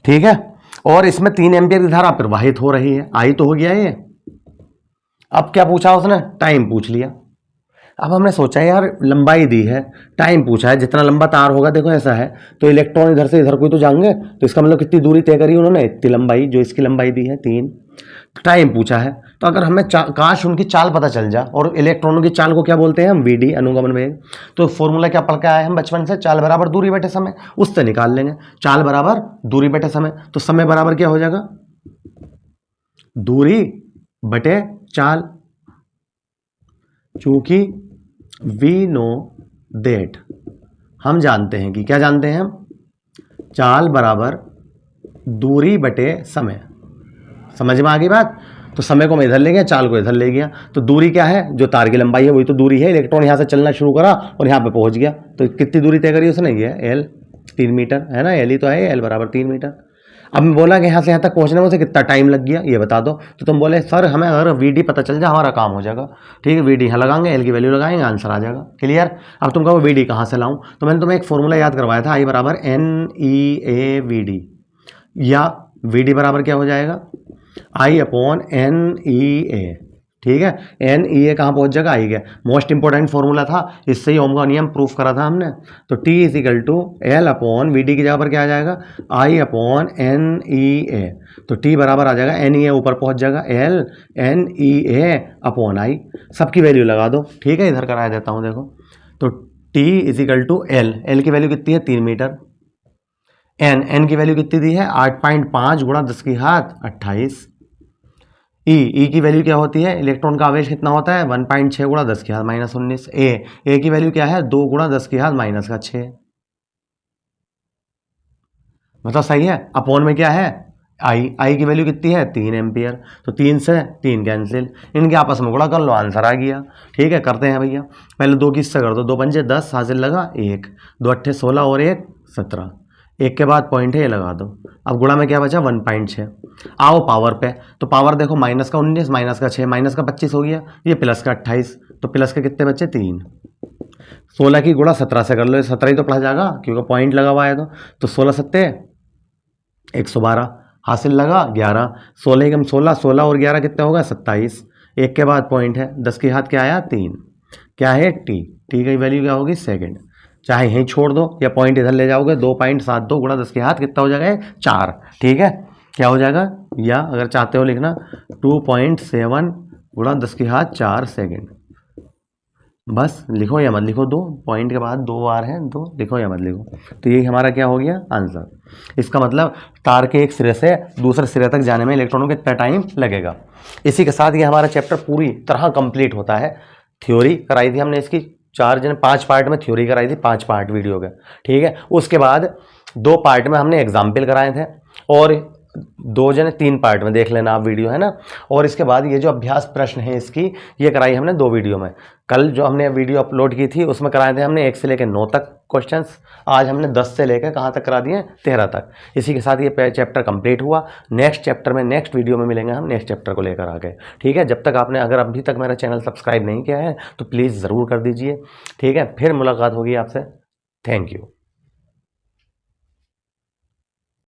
[SPEAKER 1] ठीक है। और इसमें 3 एम्पियर की धारा प्रवाहित हो रही है, आई तो हो गया ये। अब क्या पूछा उसने, टाइम पूछ लिया। अब हमने सोचा यार लंबाई दी है, टाइम पूछा है, जितना लंबा तार होगा देखो ऐसा है, तो इलेक्ट्रॉन इधर से इधर कोई तो जाएंगे, तो इसका मतलब कितनी दूरी तय करी उन्होंने, इतनी लंबाई, जो इसकी लंबाई दी है 3। टाइम पूछा है, तो अगर हमें काश उनकी चाल पता चल जा, और इलेक्ट्रॉनों की चाल को क्या बोलते हैं हम, वीडी, अनुगमन वेग। तो फॉर्मूला क्या पढ़ के आए हम बचपन से, चाल बराबर दूरी बटे समय, उससे निकाल लेंगे। चाल बराबर दूरी बटे समय, तो समय बराबर क्या हो जाएगा, दूरी बटे चाल। चूंकि वी नो देट, हम जानते हैं कि, क्या जानते हैं हम, चाल बराबर दूरी बटे समय। समझ में आ गई बात। तो समय को मैं इधर ले गया, चाल को इधर ले गया, तो दूरी क्या है, जो तार की लंबाई है वही तो दूरी है। इलेक्ट्रॉन यहां से चलना शुरू करा और यहां पे पहुंच गया, तो कितनी दूरी तय करी उसने, ये L 3 मीटर है ना, L ही तो है, L बराबर 3 मीटर। अब मैं बोला कि यहाँ से यहाँ तक पहुँचने में उसे कितना टाइम लग गया ये बता दो, तो तुम बोले सर हमें अगर वीडी पता चल जाए हमारा काम हो जाएगा, ठीक है। वीडी यहाँ लगाएंगे, एल की वैल्यू लगाएंगे, आंसर आ जाएगा, क्लियर। अब तुम कहो वीडी कहाँ से लाऊं, तो मैंने तुम्हें एक फॉर्मूला याद करवाया था, आई बराबर NEA/VD, या वीडी बराबर क्या हो जाएगा, I/NEA, ठीक है। NEA कहाँ पहुंच जाएगा, आई गया, मोस्ट इंपॉर्टेंट फॉर्मूला था, इससे ही ओम का नियम प्रूफ करा था हमने। तो T = L/VD की जगह पर क्या आ जाएगा, I/NEA, तो T बराबर आ जाएगा, NEA ऊपर पहुंच जाएगा, LNEA/I, सबकी वैल्यू लगा दो, ठीक है। इधर करा देता हूं देखो, तो T = L की वैल्यू कितनी है 3 मीटर, N की वैल्यू कितनी दी है 8.5 गुणा 10 की घात 28, ई की वैल्यू क्या होती है, इलेक्ट्रॉन का आवेश कितना होता है 1.6 गुणा 10 की घात -19, ए की वैल्यू क्या है 2 गुणा 10 की घात -6, मतलब सही है। अपॉन में क्या है, आई की वैल्यू कितनी है 3 एम्पियर, तो 3 से 3 कैंसिल, इनके आपस में गुणा कर लो, आंसर आ गया, ठीक है। करते हैं भैया, पहले 2 की इससे कर दो, 2 पंजे 10 हासिल लगा 1, 2 अट्ठे 16 और 1 17, 1 के बाद पॉइंट है ये लगा दो। अब गुणा में क्या बचा 1.6, आओ पावर पे, तो पावर देखो माइनस का 19, माइनस का 6, माइनस का 25 हो गया, ये प्लस का 28, तो प्लस के कितने बचे 3, 16 की गुणा 17 से कर लो, 17 ही तो पढ़ा जाएगा क्योंकि पॉइंट लगा हुआ है, तो 16 सत्ते 112 हासिल लगा 11, 16 कम 16, 16 और 11 कितने होगा 27, 1 के बाद पॉइंट है, 10 की घात क्या आया 3, क्या है टी की वैल्यू क्या होगी सेकंड, चाहे यहीं छोड़ दो या पॉइंट इधर ले जाओगे, 2.72 गुणा 10 के हाथ कितना हो जाएगा 4, ठीक है। क्या हो जाएगा, या अगर चाहते हो लिखना 2.7 गुणा 10 के हाथ 4 सेकेंड, बस लिखो या मत लिखो, 2 पॉइंट के बाद 2 बार है, 2 लिखो या मत लिखो, तो ये हमारा क्या हो गया आंसर। इसका मतलब तार के एक सिरे से दूसरे सिरे तक जाने में इलेक्ट्रॉनों को कितना टाइम लगेगा। इसी के साथ ये हमारा चैप्टर पूरी तरह कंप्लीट होता है। थ्योरी कराई थी हमने इसकी 5 पार्ट में थ्योरी कराई थी, 5 पार्ट वीडियो के, ठीक है। उसके बाद 2 पार्ट में हमने एग्जाम्पल कराए थे, और 3 पार्ट में देख लेना आप वीडियो, है ना। और इसके बाद ये जो अभ्यास प्रश्न है इसकी, ये कराई हमने 2 वीडियो में। कल जो हमने वीडियो अपलोड की थी उसमें कराए थे हमने 1 से लेकर 9 तक क्वेश्चंस, आज हमने 10 से लेकर कहाँ तक करा दिए 13 तक। इसी के साथ ये चैप्टर कंप्लीट हुआ। नेक्स्ट चैप्टर में नेक्स्ट वीडियो में मिलेंगे हम नेक्स्ट चैप्टर को लेकर आके, ठीक है। जब तक आपने अगर अभी तक मेरा चैनल सब्सक्राइब नहीं किया है तो प्लीज़ ज़रूर कर दीजिए, ठीक है। फिर मुलाकात होगी आपसे, थैंक यू।